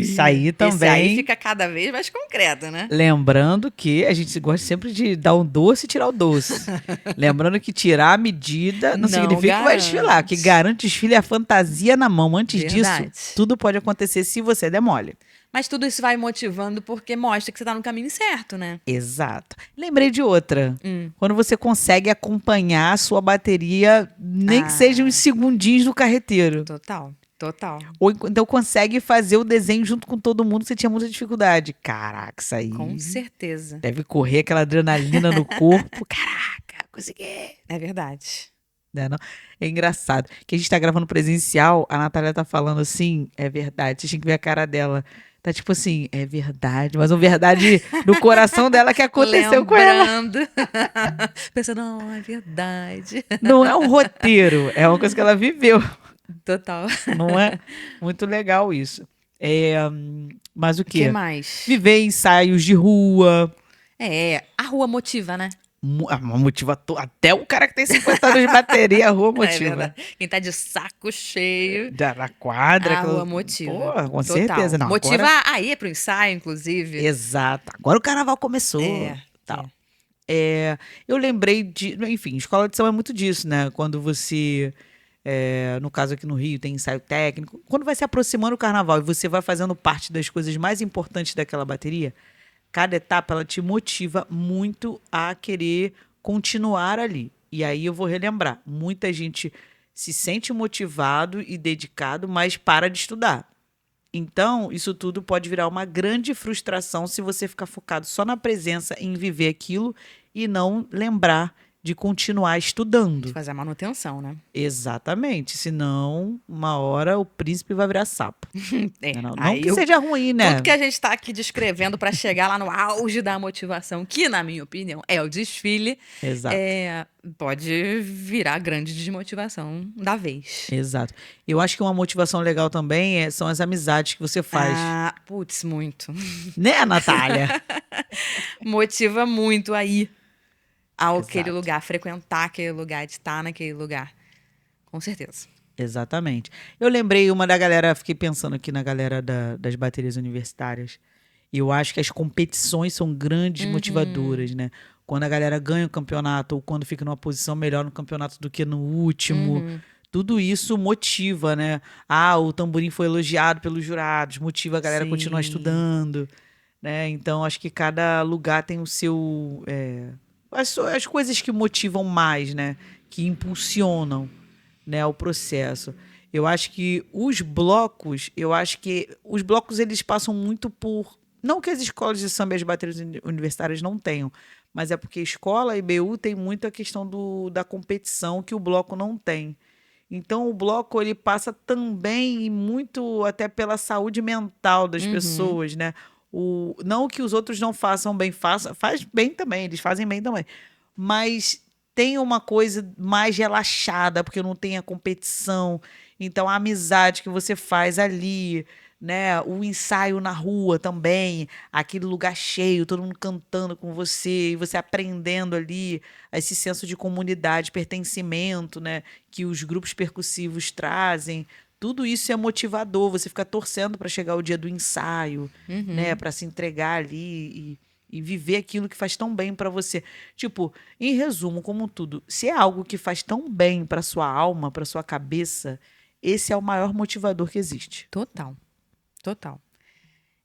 Isso aí também. Esse aí fica cada vez mais concreto, né? Lembrando que a gente gosta sempre de dar um doce e tirar o doce. Lembrando que tirar a medida não significa que vai desfilar. O que garante desfile é a fantasia na mão. Antes Verdade. disso, tudo pode acontecer se você der mole. Mas tudo isso vai motivando porque mostra que você tá no caminho certo, né? Exato. Lembrei de outra. Quando você consegue acompanhar a sua bateria, nem que seja uns segundinhos no carreteiro. Total. Ou então consegue fazer o desenho junto com todo mundo que você tinha muita dificuldade. Caraca, isso aí. Com certeza. Deve correr aquela adrenalina no corpo. Caraca, consegui. É verdade. Não? É engraçado. Que a gente tá gravando presencial, a Natália tá falando assim, é verdade. Você tinha que ver a cara dela. Tá tipo assim, é verdade, mas uma verdade do coração dela que aconteceu com ela. Pensando, não, é verdade. Não é um roteiro, é uma coisa que ela viveu. Total. Não é? Muito legal isso. Mas o O que quê? mais? Viver ensaios de rua. A rua motiva, né? Motiva até o cara que tem 50 anos de bateria, a rua É motiva. verdade. Quem tá de saco cheio, Na quadra. a rua motiva. Pô, com Total. certeza. Não, Motiva agora... a ir pro ensaio, inclusive. Exato. Agora o carnaval começou. Tal. Eu lembrei de... Enfim, escola de samba é muito disso, né? Quando você... no caso aqui no Rio, tem ensaio técnico. Quando vai se aproximando o carnaval e você vai fazendo parte das coisas mais importantes daquela bateria, cada etapa ela te motiva muito a querer continuar ali. E aí eu vou relembrar. Muita gente se sente motivado e dedicado, mas para de estudar. Então, isso tudo pode virar uma grande frustração se você ficar focado só na presença, em viver aquilo e não lembrar de continuar estudando. Fazer a manutenção, né? Exatamente. Senão, uma hora o príncipe vai virar sapo. Não Aí que seja ruim, né? Tudo que a gente tá aqui descrevendo para chegar lá no auge da motivação, que, na minha opinião, é o desfile, Exato. pode virar grande desmotivação da vez. Exato. Eu acho que uma motivação legal também são as amizades que você faz. Putz, muito. Né, Natália? Motiva muito aí aquele Exato. lugar, frequentar aquele lugar, de estar naquele lugar. Com certeza. Exatamente. Eu lembrei uma da galera, fiquei pensando aqui na galera das baterias universitárias. E eu acho que as competições são grandes motivadoras, né? Quando a galera ganha o campeonato ou quando fica numa posição melhor no campeonato do que no último. Tudo isso motiva, né? O tamborim foi elogiado pelos jurados, motiva a galera a continuar estudando, né? Então, acho que cada lugar tem o seu... as coisas que motivam mais, né? Que impulsionam, né, o processo. Eu acho que os blocos eles passam muito por... Não que as escolas de samba e as baterias universitárias não tenham, mas é porque escola e BU tem muito a questão da competição que o bloco não tem. Então, o bloco ele passa também muito até pela saúde mental das pessoas, né? Não que os outros não façam bem, faz bem também, eles fazem bem também. Mas tem uma coisa mais relaxada, porque não tem a competição. Então, a amizade que você faz ali, né? O ensaio na rua também, aquele lugar cheio, todo mundo cantando com você, e você aprendendo ali esse senso de comunidade, pertencimento, né? Que os grupos percussivos trazem. Tudo isso é motivador, você fica torcendo para chegar o dia do ensaio, né? Para se entregar ali e viver aquilo que faz tão bem para você. Tipo, em resumo, como tudo, se é algo que faz tão bem para sua alma, para sua cabeça, esse é o maior motivador que existe. Total.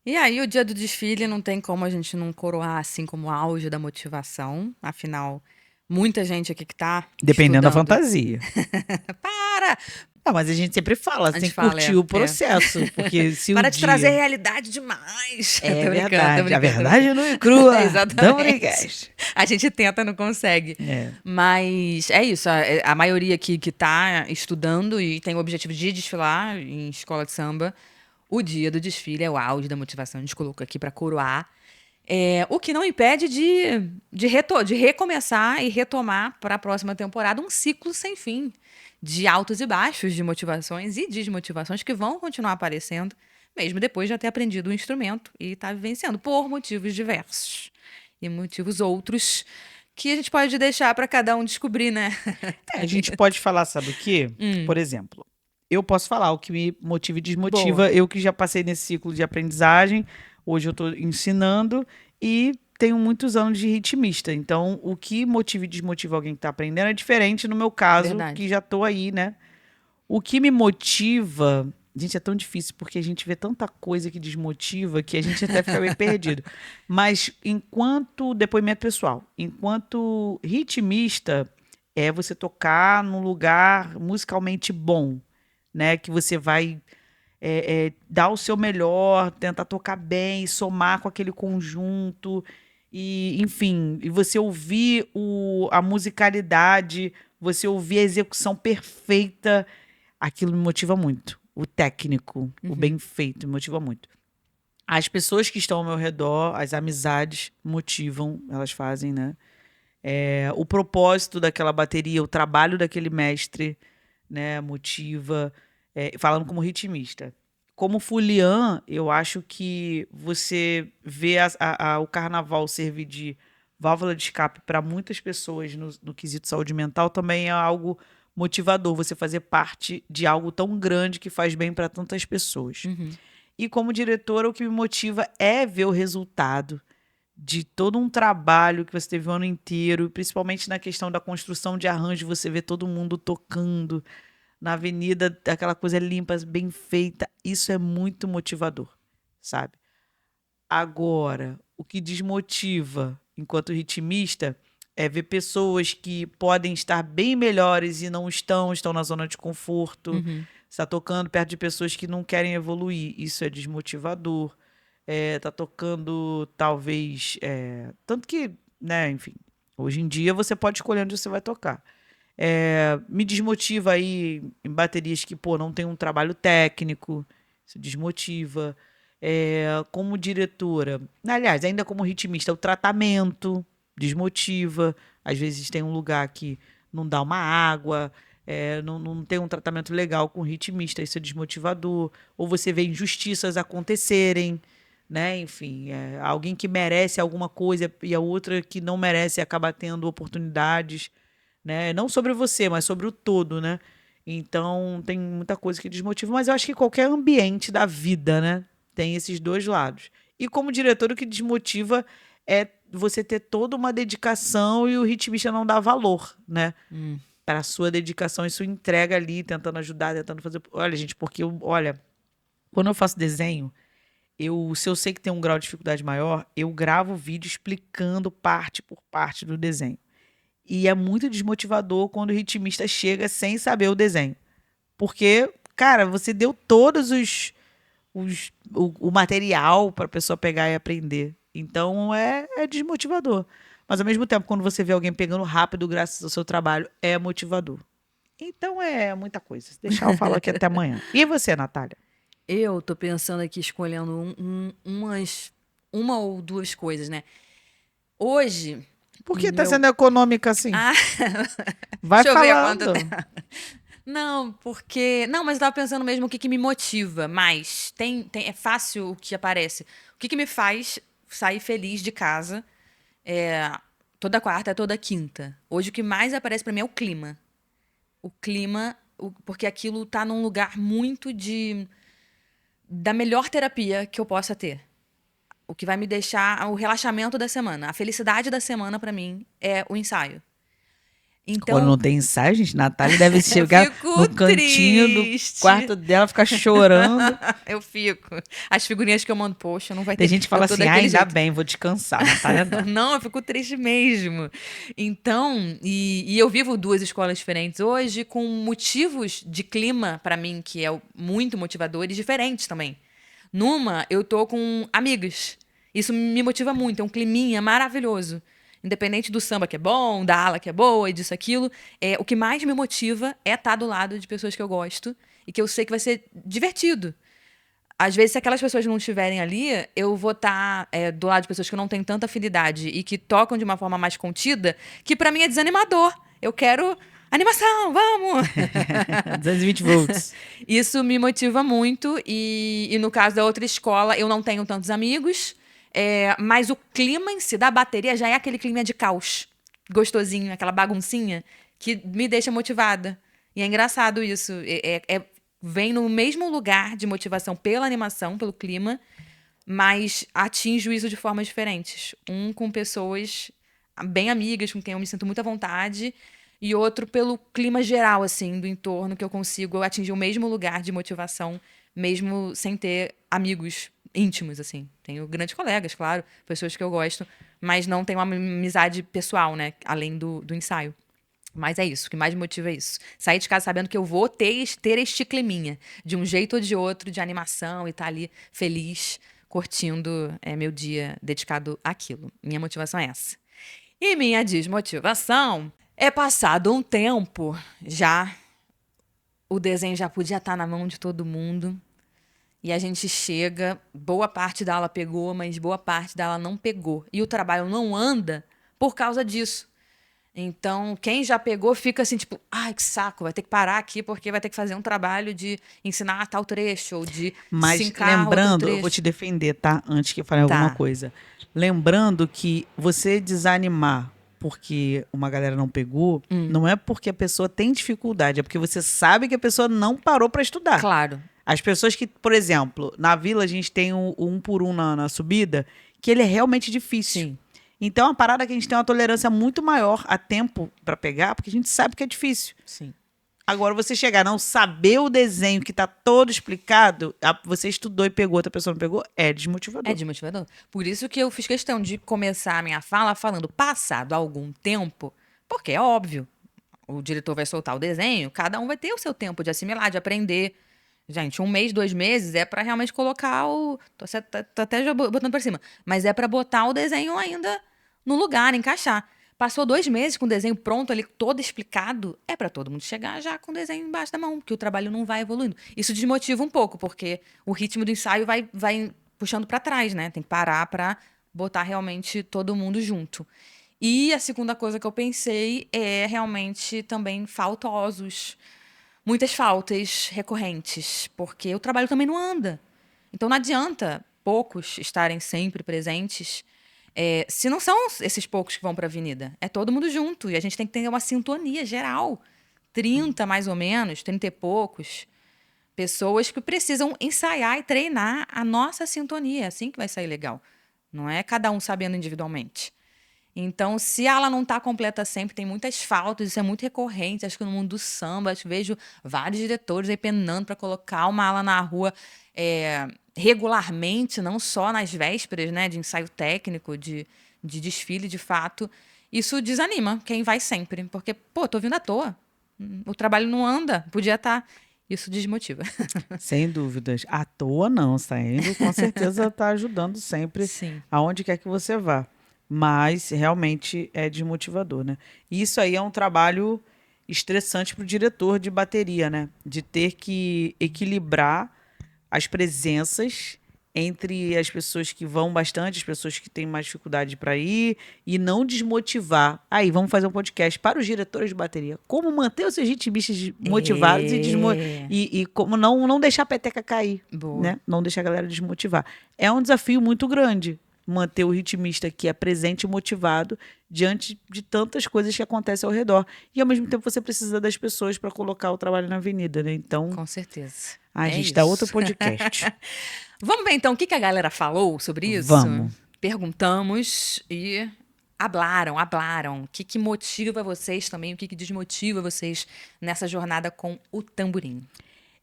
E aí, o dia do desfile não tem como a gente não coroar assim como o auge da motivação. Afinal, muita gente aqui que tá Dependendo da estudando. fantasia. Para! Mas a gente sempre fala, você tem que fala, curtir o processo. Porque se Para o de dia... trazer realidade demais. É Tô brincando, verdade. tô brincando. A verdade não é crua. Exatamente. Dá um podcast. A gente tenta, não consegue. Mas é isso. A maioria aqui que tá estudando e tem o objetivo de desfilar em escola de samba, o dia do desfile é o auge da motivação. A gente colocou aqui para coroar. O que não impede de recomeçar e retomar para a próxima temporada um ciclo sem fim de altos e baixos, de motivações e desmotivações que vão continuar aparecendo, mesmo depois de já ter aprendido o instrumento e estar vivenciando por motivos diversos. E motivos outros que a gente pode deixar para cada um descobrir, né? A gente pode falar, sabe o quê? Por exemplo, eu posso falar o que me motiva e desmotiva. Boa. Eu que já passei nesse ciclo de aprendizagem, hoje eu estou ensinando e tenho muitos anos de ritmista. Então, o que motiva e desmotiva alguém que está aprendendo é diferente no meu caso, Verdade. que já estou aí, né? O que me motiva... Gente, é tão difícil porque a gente vê tanta coisa que desmotiva que a gente até fica meio perdido. Mas depoimento pessoal, enquanto ritmista, é você tocar num lugar musicalmente bom, né? Que você vai dar o seu melhor, tentar tocar bem, somar com aquele conjunto. E, enfim, e você ouvir a musicalidade, você ouvir a execução perfeita, aquilo me motiva muito. O técnico, o bem feito, me motiva muito. As pessoas que estão ao meu redor, as amizades motivam, elas fazem, né? O propósito daquela bateria, o trabalho daquele mestre, né? Motiva. falando como ritmista. Como fulian, eu acho que você vê o carnaval servir de válvula de escape para muitas pessoas no quesito saúde mental também é algo motivador, você fazer parte de algo tão grande que faz bem para tantas pessoas. Uhum. E como diretora, o que me motiva é ver o resultado de todo um trabalho que você teve o ano inteiro, principalmente na questão da construção de arranjo, você vê todo mundo tocando na avenida, aquela coisa limpa, bem feita. Isso é muito motivador, sabe? Agora, o que desmotiva enquanto ritmista é ver pessoas que podem estar bem melhores e não estão na zona de conforto, Uhum. está tocando perto de pessoas que não querem evoluir. Isso é desmotivador. Tá tocando, talvez. Tanto que, né, enfim, hoje em dia você pode escolher onde você vai tocar. Me desmotiva aí em baterias que, pô, não tem um trabalho técnico. Isso desmotiva. Como diretora, aliás, ainda como ritmista, o tratamento desmotiva. Às vezes tem um lugar que não dá uma água, não tem um tratamento legal com o ritmista, isso é desmotivador. Ou você vê injustiças acontecerem, né? Enfim, alguém que merece alguma coisa e a outra que não merece acaba tendo oportunidades, né? Não sobre você, mas sobre o todo, né? Então tem muita coisa que desmotiva, mas eu acho que qualquer ambiente da vida, né, tem esses dois lados. E como diretor, o que desmotiva é você ter toda uma dedicação e o ritmista não dar valor, né? Para a sua dedicação e sua entrega ali, tentando ajudar, tentando fazer. Olha, gente, porque olha, quando eu faço desenho, se eu sei que tem um grau de dificuldade maior, eu gravo vídeo explicando parte por parte do desenho. E é muito desmotivador quando o ritmista chega sem saber o desenho. Porque, cara, você deu todos o material para a pessoa pegar e aprender. Então é desmotivador. Mas ao mesmo tempo, quando você vê alguém pegando rápido graças ao seu trabalho, é motivador. Então é muita coisa. Deixar eu falar aqui até amanhã. E você, Natália? Eu tô pensando aqui, escolhendo uma ou duas coisas, né? Hoje. Por que tá sendo econômica assim? Ah, Vai deixa eu ver falando. quanto tá. Não, porque. Não, mas eu tava pensando mesmo o que me motiva mais. É fácil o que aparece. O que me faz sair feliz de casa toda quarta, toda quinta. Hoje o que mais aparece pra mim é o clima. O clima, porque aquilo tá num lugar muito da melhor terapia que eu possa ter. O que vai me deixar o relaxamento da semana. A felicidade da semana, pra mim, é o ensaio. Então, Quando não tem ensaio, gente, Natália deve chegar fico no cantinho triste. do quarto dela, ficar chorando. Eu fico. As figurinhas que eu mando, poxa, não vai ter. Tem gente que fala eu tô assim, daquele ainda jeito. bem, vou descansar. Natália não. Não, eu fico triste mesmo. Então, e eu vivo duas escolas diferentes hoje, com motivos de clima, pra mim, que é muito motivadores, diferentes também. Numa, eu tô com amigas. Isso me motiva muito, é um climinha maravilhoso. Independente do samba que é bom, da ala que é boa e disso, aquilo. O que mais me motiva é estar do lado de pessoas que eu gosto e que eu sei que vai ser divertido. Às vezes, se aquelas pessoas não estiverem ali, eu vou estar do lado de pessoas que eu não tenho tanta afinidade e que tocam de uma forma mais contida, que pra mim é desanimador. Eu quero animação, vamos! 220 volts. Isso me motiva muito e no caso da outra escola, eu não tenho tantos amigos, mas o clima em si da bateria já é aquele clima de caos. Gostosinho, aquela baguncinha que me deixa motivada. E é engraçado isso. Vem no mesmo lugar de motivação pela animação, pelo clima, mas atinjo isso de formas diferentes. Um com pessoas bem amigas, com quem eu me sinto muito à vontade, e outro pelo clima geral, assim, do entorno, que eu consigo atingir o mesmo lugar de motivação, mesmo sem ter amigos íntimos, assim. Tenho grandes colegas, claro, pessoas que eu gosto, mas não tenho uma amizade pessoal, né, além do ensaio. Mas é isso, o que mais me motiva é isso. Sair de casa sabendo que eu vou ter este climinha, de um jeito ou de outro, de animação, e estar ali feliz, curtindo meu dia dedicado àquilo. Minha motivação é essa. E minha desmotivação é passado um tempo, já o desenho já podia estar na mão de todo mundo, e a gente chega, boa parte da aula pegou, mas boa parte da aula não pegou. E o trabalho não anda por causa disso. Então, quem já pegou fica assim, tipo, ai, que saco, vai ter que parar aqui porque vai ter que fazer um trabalho de ensinar tal trecho ou de Mas sincar outro lembrando, eu vou trecho. te defender, tá? Antes que eu fale alguma Tá. coisa. Lembrando que você desanimar porque uma galera não pegou, não é porque a pessoa tem dificuldade, é porque você sabe que a pessoa não parou para estudar. Claro. As pessoas que, por exemplo, na vila a gente tem o 1 por 1 na subida, que ele é realmente difícil. Sim. Então é uma parada que a gente tem uma tolerância muito maior a tempo para pegar, porque a gente sabe que é difícil. Sim. Agora, você chegar a não saber o desenho que tá todo explicado, você estudou e pegou, outra pessoa não pegou, é desmotivador. É desmotivador. Por isso que eu fiz questão de começar a minha fala falando passado algum tempo, porque é óbvio, o diretor vai soltar o desenho, cada um vai ter o seu tempo de assimilar, de aprender. Gente, 1 mês, 2 meses é pra realmente colocar o... Tô até já botando pra cima. Mas é pra botar o desenho ainda no lugar, encaixar. Passou 2 meses com o desenho pronto ali, todo explicado, é pra todo mundo chegar já com o desenho embaixo da mão, porque o trabalho não vai evoluindo. Isso desmotiva um pouco, porque o ritmo do ensaio vai puxando pra trás, né? Tem que parar pra botar realmente todo mundo junto. E a segunda coisa que eu pensei é realmente também faltosos. Muitas faltas recorrentes, porque o trabalho também não anda. Então não adianta poucos estarem sempre presentes, se não são esses poucos que vão para a avenida. É todo mundo junto e a gente tem que ter uma sintonia geral. 30 mais ou menos, 30 e poucos, pessoas que precisam ensaiar e treinar a nossa sintonia. É assim que vai sair legal. Não é cada um sabendo individualmente. Então, se ela não está completa sempre, tem muitas faltas, isso é muito recorrente. Acho que no mundo do samba, vejo vários diretores aí penando para colocar uma ala na rua regularmente, não só nas vésperas, né, de ensaio técnico, de desfile de fato. Isso desanima quem vai sempre, porque, pô, tô vindo à toa. O trabalho não anda, podia estar. Isso desmotiva. Sem dúvidas. À toa não, saindo, com certeza tá ajudando sempre Sim. aonde quer que você vá. Mas realmente é desmotivador, né? E isso aí é um trabalho estressante para o diretor de bateria, né? De ter que equilibrar as presenças entre as pessoas que vão bastante, as pessoas que têm mais dificuldade para ir, e não desmotivar. Aí, vamos fazer um podcast para os diretores de bateria. Como manter os seus ritmistas motivados e como não deixar a peteca cair. Boa. Né? Não deixar a galera desmotivar. É um desafio muito grande manter o ritmista que é presente e motivado diante de tantas coisas que acontecem ao redor. E, ao mesmo tempo, você precisa das pessoas para colocar o trabalho na avenida, né? Então, Com certeza. a É gente dá isso. outro podcast. Vamos ver então o que a galera falou sobre isso? Vamos. Perguntamos e hablaram. O que motiva vocês também, o que desmotiva vocês nessa jornada com o tamborim?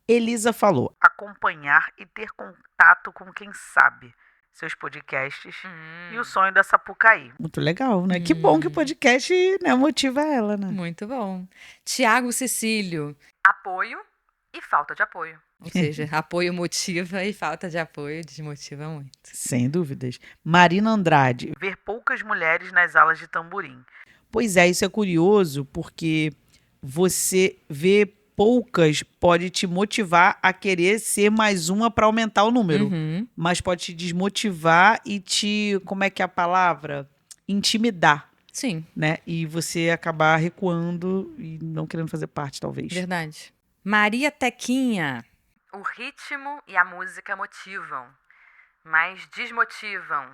Elisa falou: acompanhar e ter contato com quem sabe. Seus podcasts e o sonho da Sapucaí. Muito legal, né? Que bom que o podcast, né, motiva ela, né? Muito bom. Tiago Cecílio. Apoio e falta de apoio. Ou seja, apoio motiva e falta de apoio desmotiva muito. Sem dúvidas. Marina Andrade. Ver poucas mulheres nas aulas de tamborim. Pois é, isso é curioso porque você vê poucas pode te motivar a querer ser mais uma para aumentar o número. Uhum. Mas pode te desmotivar e te, como é que é a palavra? Intimidar, Sim, né? E você acabar recuando e não querendo fazer parte, talvez. verdade. Maria Tequinha. O ritmo e a música motivam, mas desmotivam.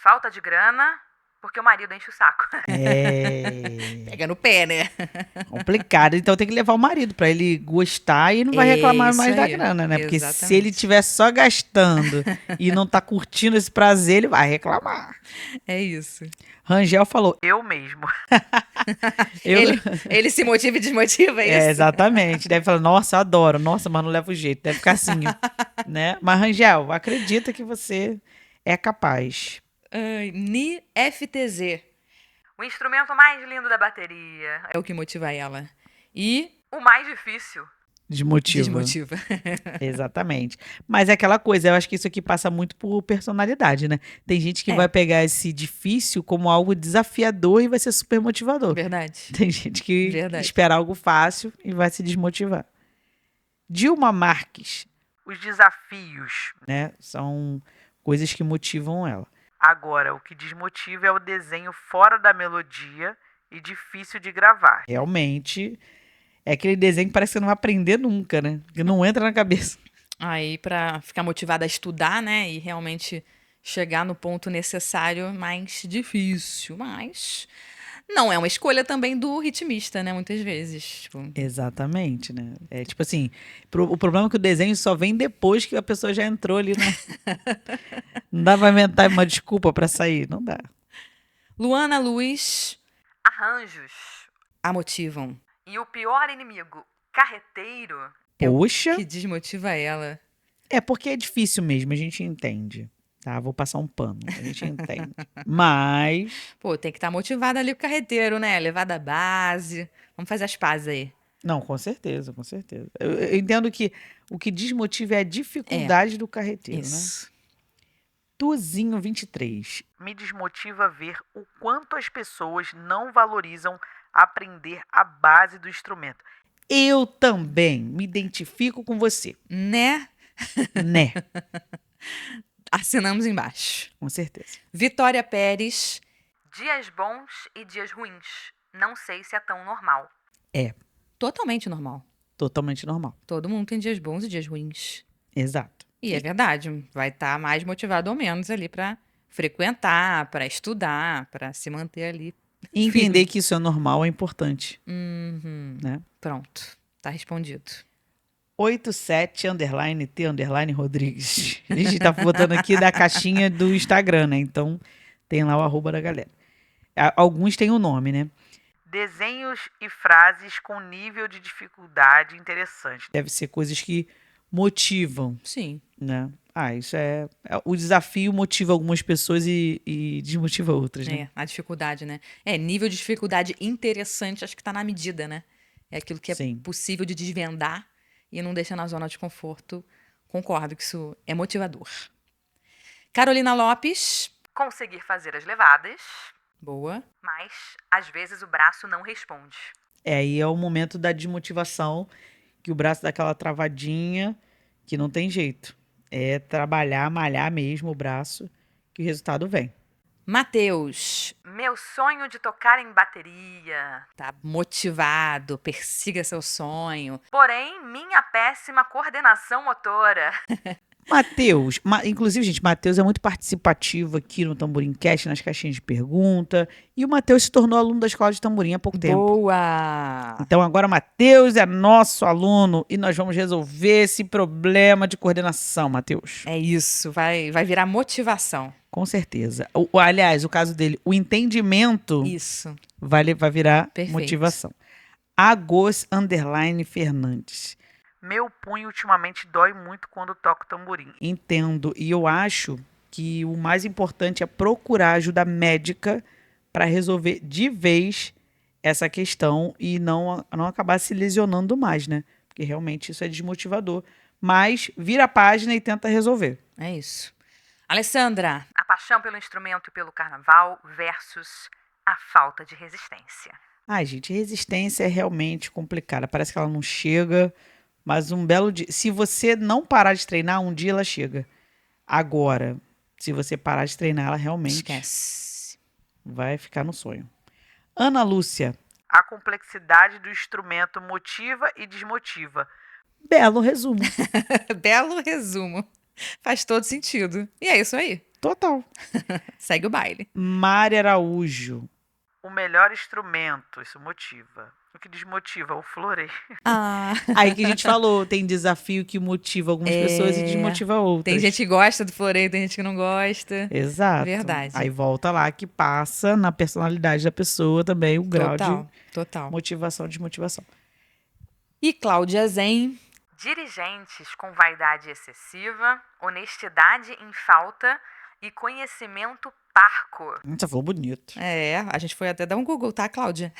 Falta de grana, porque o marido enche o saco. É Pega no pé, né? complicado. Então tem que levar o marido para ele gostar e não vai reclamar Isso mais da aí. grana, né? Porque se Exatamente. ele estiver só gastando e não tá curtindo esse prazer, ele vai reclamar. É isso. Rangel falou: eu mesmo. Eu... Ele se motiva e desmotiva, é isso? Exatamente. Deve falar: nossa, eu adoro. Nossa, mas não leva o jeito. Deve ficar assim, né? Mas, Rangel, acredita que você é capaz. Ni FTZ. O instrumento mais lindo da bateria. É o que motiva ela. E o mais difícil. Desmotiva. Exatamente. Mas é aquela coisa, eu acho que isso aqui passa muito por personalidade, né? Tem gente que É. vai pegar esse difícil como algo desafiador e vai ser super motivador. Verdade. Tem gente que Verdade. espera algo fácil e vai se desmotivar. Dilma Marques. Os desafios, né? São coisas que motivam ela. Agora, o que desmotiva é o desenho fora da melodia e difícil de gravar. Realmente, é aquele desenho que parece que você não vai aprender nunca, né? Que não entra na cabeça. Aí, pra ficar motivada a estudar, né? E realmente chegar no ponto necessário, mais difícil. Mas não é uma escolha também do ritmista, né? Muitas vezes. Tipo, Exatamente, né? É tipo assim, o problema é que o desenho só vem depois que a pessoa já entrou ali, né? Não dá pra inventar uma desculpa pra sair, não dá. Luana Luz Arranjos. a motivam. E o pior inimigo, carreteiro. Poxa, Que desmotiva ela. é porque é difícil mesmo, a gente entende. Tá, vou passar um pano, a gente entende. Mas, Pô, tem que estar motivada ali pro carreteiro, né? Levar da base. Vamos fazer as pazes aí. não, com certeza, com certeza. Eu entendo que o que desmotiva é a dificuldade do carreteiro, né? Isso. Tuzinho 23. Me desmotiva ver o quanto as pessoas não valorizam aprender a base do instrumento. Eu também me identifico com você, Né? né? Assinamos embaixo. Com certeza. Vitória Pérez. Dias bons e dias ruins. Não sei se é tão normal. Totalmente normal. Totalmente normal. Todo mundo tem dias bons e dias ruins. Exato. E é verdade. Vai estar mais motivado ou menos ali pra frequentar, pra estudar, pra se manter ali. E entender que isso é normal é importante, Uhum. né? Pronto. Tá respondido. 87_T_Rodrigues. A gente tá botando aqui da caixinha do Instagram, né? Então tem lá o arroba da galera. Alguns têm o nome, né? Desenhos e frases com nível de dificuldade interessante. Deve ser coisas que motivam, Sim. né? Isso é... O desafio motiva algumas pessoas e desmotiva outras, né? É, a dificuldade, né? Nível de dificuldade interessante, acho que tá na medida, né? É aquilo que é Sim. possível de desvendar e não deixa na zona de conforto. Concordo que isso é motivador. Carolina Lopes. Conseguir fazer as levadas, Boa. mas às vezes o braço não responde. Aí é o momento da desmotivação, que o braço dá aquela travadinha, que não tem jeito. É trabalhar, malhar mesmo o braço, que o resultado vem. Matheus. Meu sonho de tocar em bateria. Tá motivado, persiga seu sonho. Porém, minha péssima coordenação motora. Matheus, inclusive, gente, Matheus é muito participativo aqui no Tamborim Cast, nas caixinhas de pergunta. E o Matheus se tornou aluno da escola de tamborim há pouco tempo. Boa! Então agora o Matheus é nosso aluno e nós vamos resolver esse problema de coordenação, Matheus. É isso, vai virar motivação. Com certeza. Aliás, o caso dele, o entendimento Isso. vai virar Perfeito. motivação. Agos_Fernandes. Meu punho ultimamente dói muito quando toco tamborim. Entendo. E eu acho que o mais importante é procurar ajuda médica para resolver de vez essa questão e não acabar se lesionando mais, né? Porque realmente isso é desmotivador. Mas vira a página e tenta resolver. É isso. Alessandra. A paixão pelo instrumento e pelo carnaval versus a falta de resistência. Ai, gente, resistência é realmente complicada. Parece que ela não chega, mas um belo dia... Se você não parar de treinar, um dia ela chega. Agora, se você parar de treinar, ela realmente Esquece. vai ficar no sonho. Ana Lúcia. A complexidade do instrumento motiva e desmotiva. Belo resumo. Belo resumo. Faz todo sentido. E é isso aí. Total. Segue o baile. Mari Araújo. O melhor instrumento, isso motiva. O que desmotiva, o floreio. Ah, Aí que a gente falou, tem desafio que motiva algumas pessoas e desmotiva outras. tem gente que gosta do floreio, tem gente que não gosta. Exato. Verdade. Aí volta lá que passa na personalidade da pessoa também o grau de Total. motivação e desmotivação. E Cláudia Zen. Dirigentes com vaidade excessiva, honestidade em falta e conhecimento parco. Você falou bonito. A gente foi até dar um Google, tá, Cláudia?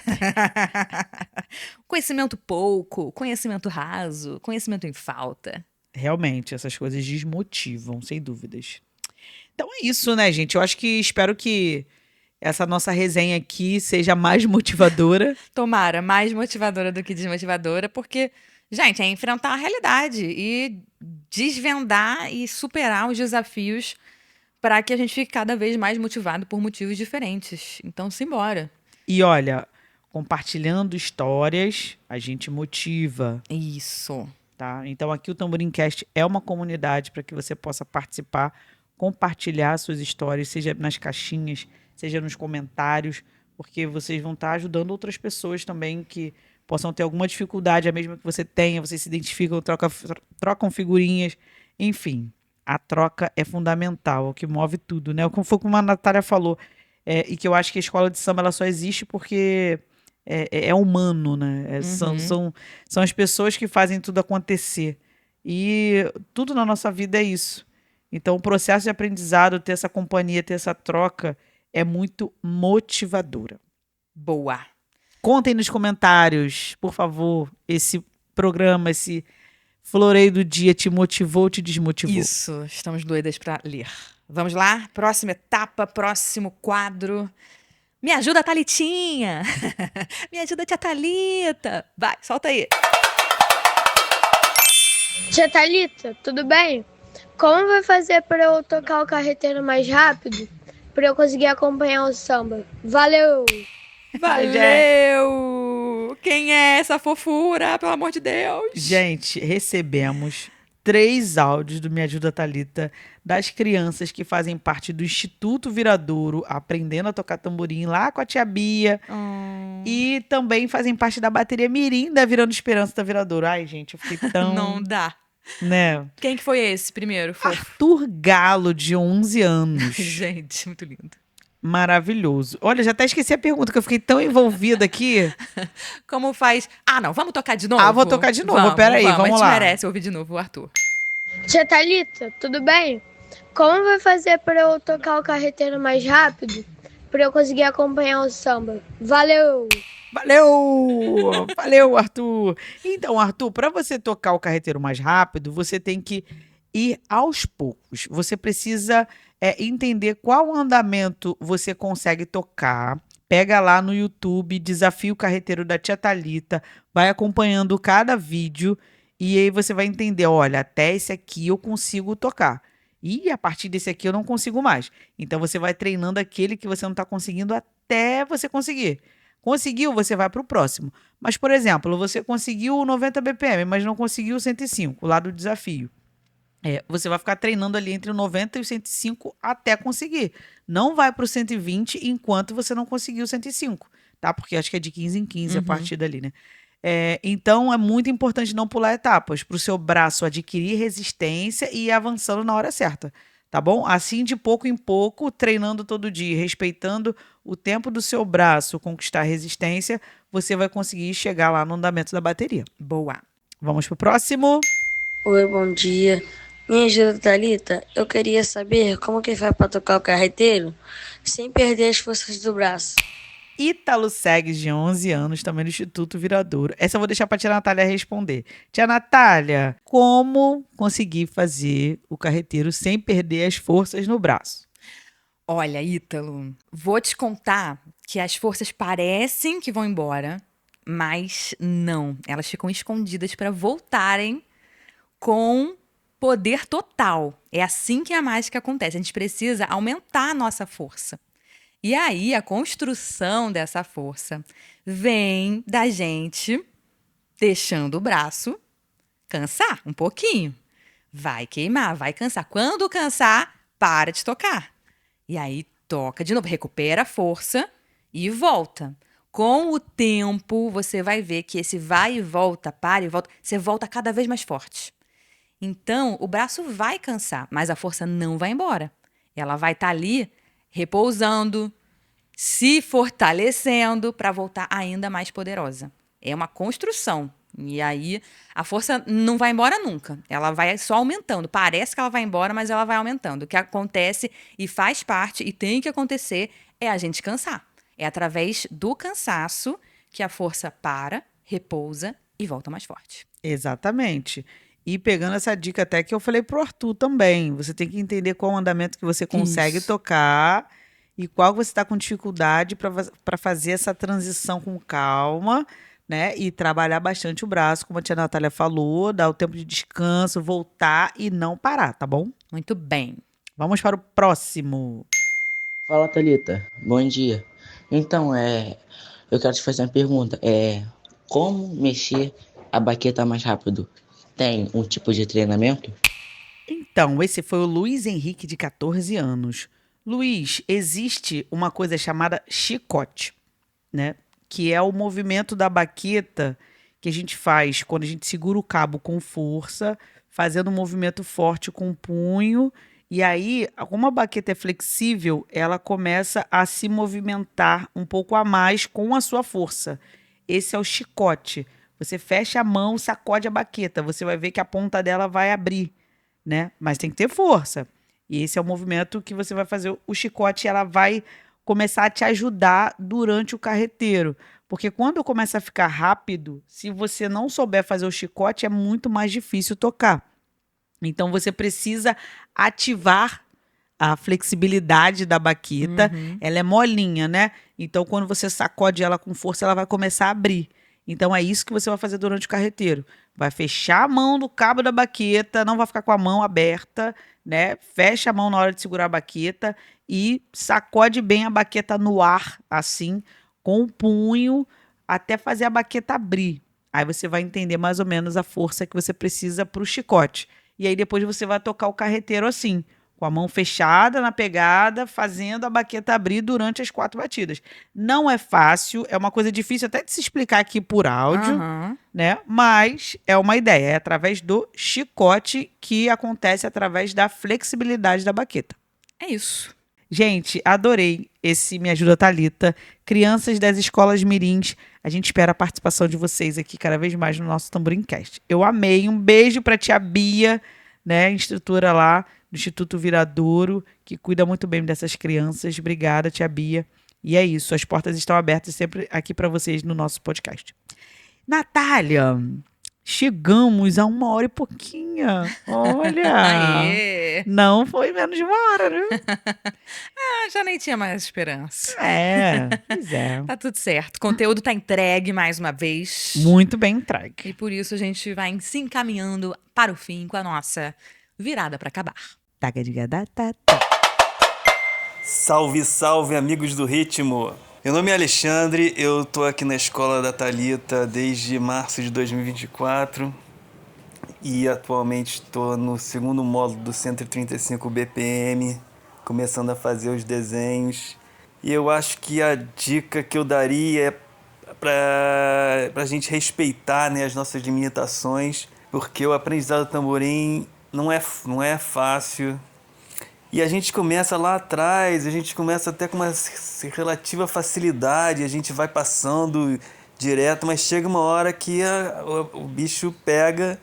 Conhecimento pouco, conhecimento raso, conhecimento em falta. Realmente, essas coisas desmotivam, sem dúvidas. Então é isso, né, gente? Eu acho que espero que essa nossa resenha aqui seja mais motivadora. Tomara, mais motivadora do que desmotivadora, porque, gente, é enfrentar a realidade e desvendar e superar os desafios para que a gente fique cada vez mais motivado por motivos diferentes. Então, simbora. E olha, compartilhando histórias, a gente motiva, Isso. tá? Então aqui o Tamborimcast é uma comunidade para que você possa participar, compartilhar suas histórias, seja nas caixinhas, seja nos comentários, porque vocês vão estar ajudando outras pessoas também que possam ter alguma dificuldade, a mesma que você tenha, vocês se identificam, trocam figurinhas, enfim. A troca é fundamental, é o que move tudo, né? Como foi como a Natália falou, e que eu acho que a escola de samba ela só existe porque é humano, né? São as pessoas que fazem tudo acontecer. E tudo na nossa vida é isso. Então, o processo de aprendizado, ter essa companhia, ter essa troca, é muito motivadora. Boa. Contem nos comentários, por favor, esse programa, esse floreio do dia te motivou, te desmotivou? Isso, estamos doidas pra ler. Vamos lá? Próxima etapa, próximo quadro. Me ajuda, Thalitinha! Me ajuda, tia Thalita! Vai, solta aí. Tia Thalita, tudo bem? Como vai fazer para eu tocar o carreteiro mais rápido? Para eu conseguir acompanhar o samba? Valeu! Valeu! Quem é essa fofura, pelo amor de Deus? Gente, recebemos 3 áudios do Me Ajuda Thalita das crianças que fazem parte do Instituto Viradouro, aprendendo a tocar tamborim lá com a tia Bia. E também fazem parte da bateria Mirim da Virando Esperança da Viradouro. Ai, gente, eu fiquei tão... Não dá. Né? Quem que foi esse primeiro? Fofo? Arthur Galo, de 11 anos. Gente, muito lindo. Maravilhoso. Olha, já até esqueci a pergunta, que eu fiquei tão envolvida aqui. Como faz... Ah, não, vamos tocar de novo? Ah, vou tocar de novo, peraí, vamos A gente lá. merece ouvir de novo o Arthur. Tia Thalita, tudo bem? Como vai fazer para eu tocar o carreteiro mais rápido? Para eu conseguir acompanhar o samba? Valeu! Valeu! Valeu, Arthur! Então, Arthur, para você tocar o carreteiro mais rápido, você tem que ir aos poucos. Você precisa entender qual andamento você consegue tocar. Pega lá no YouTube, Desafio Carreteiro da Tia Thalita, vai acompanhando cada vídeo e aí você vai entender, olha, até esse aqui eu consigo tocar. E a partir desse aqui eu não consigo mais. Então você vai treinando aquele que você não está conseguindo até você conseguir. Conseguiu, você vai para o próximo. Mas, por exemplo, você conseguiu 90 BPM, mas não conseguiu 105, lá do desafio. Você vai ficar treinando ali entre o 90 e o 105 até conseguir. Não vai para o 120 enquanto você não conseguir o 105, tá? Porque acho que é de 15 em 15 a partir dali, né? Então, é muito importante não pular etapas, para o seu braço adquirir resistência e ir avançando na hora certa, tá bom? Assim, de pouco em pouco, treinando todo dia, respeitando o tempo do seu braço, conquistar resistência, você vai conseguir chegar lá no andamento da bateria. Boa. Vamos pro próximo? Oi, bom dia. Me ajuda, Thalita. Eu queria saber como que faz para tocar o carreteiro sem perder as forças do braço. Ítalo Segues, de 11 anos, também do Instituto Viradouro. Essa eu vou deixar para a tia Natália responder. Tia Natália, como conseguir fazer o carreteiro sem perder as forças no braço? Olha, Ítalo, vou te contar que as forças parecem que vão embora, mas não. Elas ficam escondidas para voltarem com poder total. É assim que a mágica acontece. A gente precisa aumentar a nossa força. E aí, a construção dessa força vem da gente deixando o braço cansar um pouquinho. Vai queimar, vai cansar. Quando cansar, para de tocar. E aí, toca de novo, recupera a força e volta. Com o tempo, você vai ver que esse vai e volta, para e volta, você volta cada vez mais forte. Então, o braço vai cansar, mas a força não vai embora. Ela vai estar ali repousando, se fortalecendo para voltar ainda mais poderosa. É uma construção. E aí, a força não vai embora nunca. Ela vai só aumentando. Parece que ela vai embora, mas ela vai aumentando. O que acontece e faz parte e tem que acontecer é a gente cansar. É através do cansaço que a força para, repousa e volta mais forte. Exatamente. E pegando essa dica até que eu falei pro Arthur também, você tem que entender qual o andamento que você consegue tocar e qual você está com dificuldade para fazer essa transição com calma, né? E trabalhar bastante o braço, como a tia Natália falou, dar o tempo de descanso, voltar e não parar, tá bom? Muito bem. Vamos para o próximo. Fala, Thalita. Bom dia. Então, eu quero te fazer uma pergunta. Como mexer a baqueta mais rápido? Tem um tipo de treinamento? Então, esse foi o Luiz Henrique, de 14 anos. Luiz, existe uma coisa chamada chicote, né? Que é o movimento da baqueta que a gente faz quando a gente segura o cabo com força, fazendo um movimento forte com o punho. E aí, como a baqueta é flexível, ela começa a se movimentar um pouco a mais com a sua força. Esse é o chicote. Você fecha a mão, sacode a baqueta. Você vai ver que a ponta dela vai abrir, né? Mas tem que ter força. E esse é o movimento que você vai fazer. O chicote, ela vai começar a te ajudar durante o carreteiro. Porque quando começa a ficar rápido, se você não souber fazer o chicote, é muito mais difícil tocar. Então você precisa ativar a flexibilidade da baqueta. Ela é molinha, né? Então quando você sacode ela com força, ela vai começar a abrir. Então é isso que você vai fazer durante o carreteiro. Vai fechar a mão do cabo da baqueta, não vai ficar com a mão aberta, né? Fecha a mão na hora de segurar a baqueta e sacode bem a baqueta no ar, assim, com o punho, até fazer a baqueta abrir. Aí você vai entender mais ou menos a força que você precisa para o chicote. E aí depois você vai tocar o carreteiro assim, com a mão fechada na pegada, fazendo a baqueta abrir durante as 4 batidas. Não é fácil, é uma coisa difícil até de se explicar aqui por áudio, né? Mas é uma ideia, é através do chicote que acontece através da flexibilidade da baqueta. É isso. Gente, adorei esse Me Ajuda Thalita. Crianças das escolas mirins, a gente espera a participação de vocês aqui cada vez mais no nosso Tamborimcast. Eu amei, um beijo pra tia Bia, né, instrutora lá do Instituto Viradouro, que cuida muito bem dessas crianças. Obrigada, tia Bia. E é isso, as portas estão abertas sempre aqui para vocês no nosso podcast. Natália, chegamos a 1h e pouquinha. Olha, Aê! não foi menos de 1 hora, né? Já nem tinha mais esperança. Pois é. Tá tudo certo. O conteúdo tá entregue mais uma vez. Muito bem entregue. E por isso a gente vai se encaminhando para o fim com a nossa virada para acabar. Salve, salve, amigos do ritmo! Meu nome é Alexandre, eu tô aqui na escola da Thalita desde março de 2024 e atualmente estou no segundo módulo do 135 BPM, começando a fazer os desenhos. E eu acho que a dica que eu daria é pra gente respeitar, né, as nossas limitações, porque o aprendizado do tamborim não é fácil. E a gente começa lá atrás, a gente começa até com uma relativa facilidade, a gente vai passando direto, mas chega uma hora que o bicho pega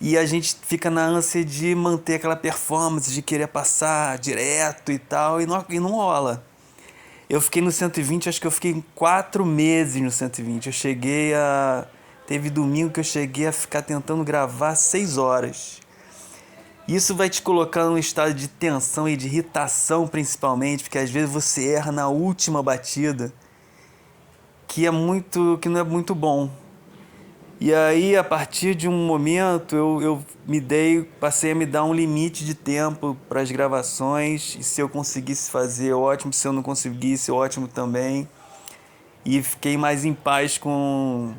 e a gente fica na ânsia de manter aquela performance, de querer passar direto e tal, e não rola. Eu fiquei no 120, acho que eu fiquei 4 meses no 120. Teve domingo que eu cheguei a ficar tentando gravar 6 horas. Isso vai te colocar num estado de tensão e de irritação, principalmente, porque às vezes você erra na última batida, que não é muito bom. E aí, a partir de um momento, eu passei a me dar um limite de tempo para as gravações, e se eu conseguisse fazer, ótimo, se eu não conseguisse, ótimo também. E fiquei mais em paz com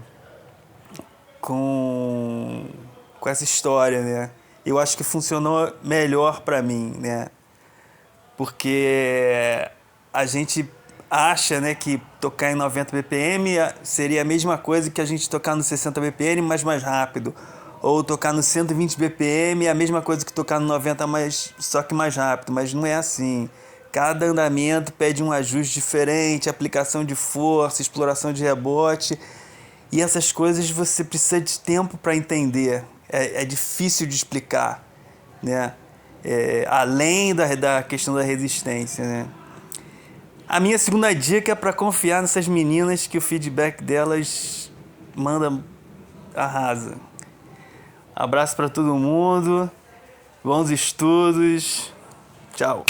essa história, né? Eu acho que funcionou melhor para mim, né? Porque a gente acha, né, que tocar em 90 BPM seria a mesma coisa que a gente tocar no 60 BPM, mas mais rápido. Ou tocar no 120 BPM é a mesma coisa que tocar no 90, só que mais rápido. Mas não é assim. Cada andamento pede um ajuste diferente, aplicação de força, exploração de rebote. E essas coisas você precisa de tempo para entender. É difícil de explicar, né? Além da questão da resistência, né? A minha segunda dica é para confiar nessas meninas, que o feedback delas arrasa. Abraço para todo mundo, bons estudos, tchau.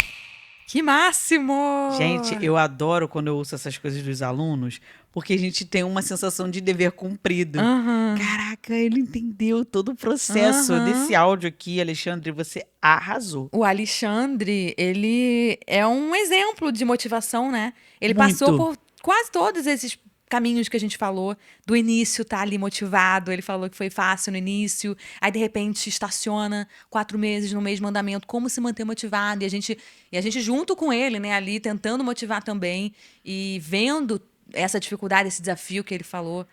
Que máximo! Gente, eu adoro quando eu ouço essas coisas dos alunos, porque a gente tem uma sensação de dever cumprido. Caraca, ele entendeu todo o processo desse áudio aqui, Alexandre, você arrasou. O Alexandre, ele é um exemplo de motivação, né? Ele Muito. passou por quase todos esses caminhos que a gente falou, do início tá ali motivado, ele falou que foi fácil no início, aí de repente estaciona 4 meses no mesmo andamento, como se manter motivado, e a gente junto com ele, né, ali tentando motivar também, e vendo essa dificuldade, esse desafio que ele falou,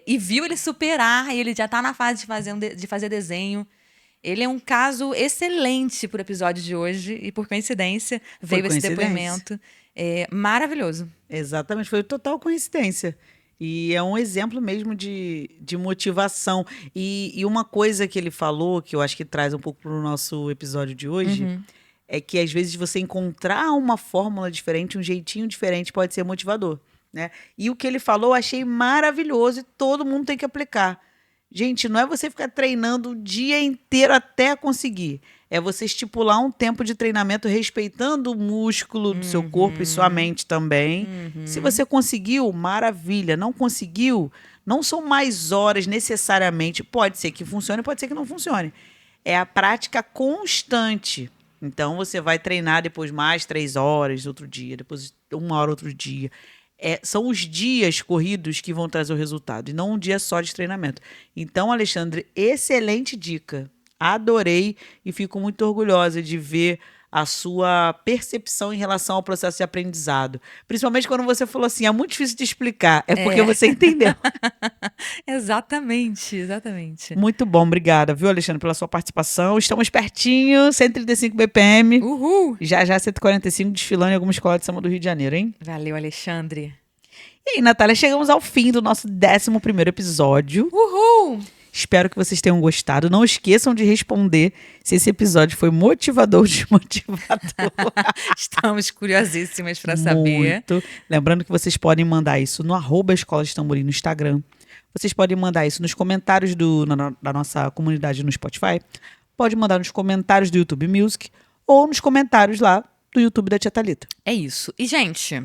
e viu ele superar, e ele já tá na fase de fazer desenho. Ele é um caso excelente pro episódio de hoje, e por coincidência veio esse depoimento. Maravilhoso. Exatamente, foi total coincidência. E é um exemplo mesmo de motivação. E uma coisa que ele falou, que eu acho que traz um pouco para o nosso episódio de hoje, é que às vezes você encontrar uma fórmula diferente, um jeitinho diferente, pode ser motivador, né? E o que ele falou eu achei maravilhoso e todo mundo tem que aplicar. Gente, não é você ficar treinando o dia inteiro até conseguir. É você estipular um tempo de treinamento respeitando o músculo do seu corpo e sua mente também. Se você conseguiu, maravilha. Não conseguiu, não são mais horas necessariamente. Pode ser que funcione, pode ser que não funcione. É a prática constante. Então, você vai treinar depois mais 3 horas outro dia, depois 1 hora outro dia. São os dias corridos que vão trazer o resultado, e não um dia só de treinamento. Então, Alexandre, excelente dica. Adorei e fico muito orgulhosa de ver a sua percepção em relação ao processo de aprendizado. Principalmente quando você falou assim, é muito difícil de explicar. É porque você entendeu. Exatamente. Muito bom, obrigada, viu, Alexandre, pela sua participação. Estamos pertinho, 135 BPM. Uhul! Já 145 desfilando em alguma escola de samba do Rio de Janeiro, hein? Valeu, Alexandre. E aí, Natália, chegamos ao fim do nosso 11º episódio. Uhul! Espero que vocês tenham gostado. Não esqueçam de responder se esse episódio foi motivador ou desmotivador. Estamos curiosíssimas para saber. Muito. Lembrando que vocês podem mandar isso no @Escola de Tamborim no Instagram. Vocês podem mandar isso nos comentários da nossa comunidade no Spotify. Pode mandar nos comentários do YouTube Music ou nos comentários lá do YouTube da Tia Thalita. É isso. E, gente,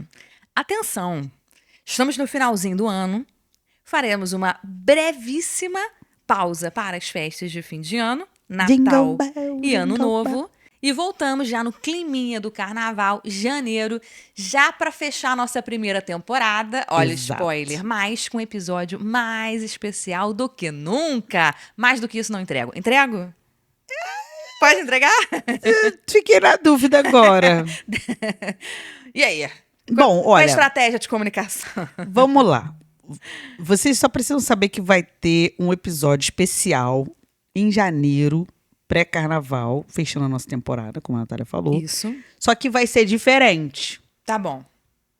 atenção. Estamos no finalzinho do ano. Faremos uma brevíssima pausa para as festas de fim de ano, Natal e Ano Novo. E voltamos já no climinha do Carnaval, janeiro, já para fechar nossa primeira temporada. Olha, Exato. Spoiler, mas com um episódio mais especial do que nunca. Mais do que isso, não entrego. Entrego? Pode entregar? Fiquei na dúvida agora. E aí? Bom, Qual a olha, estratégia de comunicação? vamos lá. Vocês só precisam saber que vai ter um episódio especial em janeiro, pré-carnaval, fechando a nossa temporada, como a Natália falou. Isso. Só que vai ser diferente, Tá bom.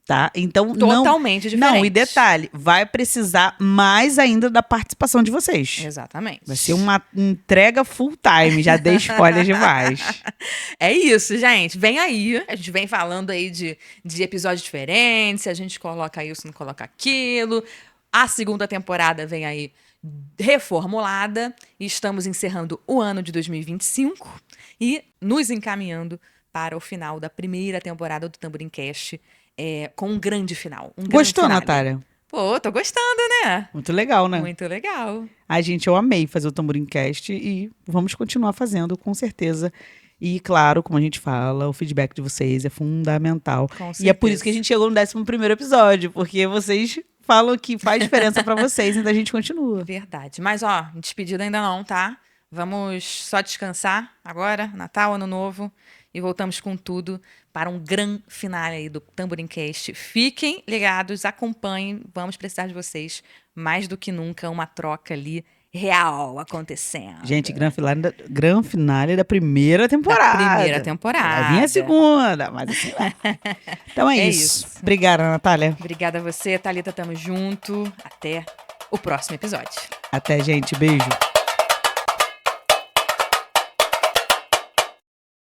tá? Então, Totalmente diferente. Não, e detalhe, vai precisar mais ainda da participação de vocês. Exatamente. Vai ser uma entrega full time, já dei spoiler demais. É isso, gente. Vem aí. A gente vem falando aí de episódios diferentes, a gente coloca isso, não coloca aquilo. A segunda temporada vem aí reformulada. E estamos encerrando o ano de 2025 e nos encaminhando para o final da primeira temporada do Tamborim Cast, com um grande final. Gostou, finale. Natália? Pô, tô gostando, né? Muito legal, né? Muito legal. Ai, gente, eu amei fazer o Tamborim Cast e vamos continuar fazendo, com certeza. E, claro, como a gente fala, o feedback de vocês é fundamental. Com E é por certeza. isso que a gente chegou no 11º episódio, porque vocês falam que faz diferença pra vocês, então a gente continua. Verdade. Mas, ó, despedida ainda não, tá? Vamos só descansar agora, Natal, Ano Novo, e voltamos com tudo para um grande finale aí do Tamborim Cast. Fiquem ligados, acompanhem, vamos precisar de vocês mais do que nunca, uma troca ali real acontecendo. Gente, gran finale da primeira temporada. Da primeira temporada. Vai vir a segunda, mas assim vai. Então é isso. Obrigada, Natália. Obrigada a você, Thalita, tamo junto. Até o próximo episódio. Até, gente. Beijo.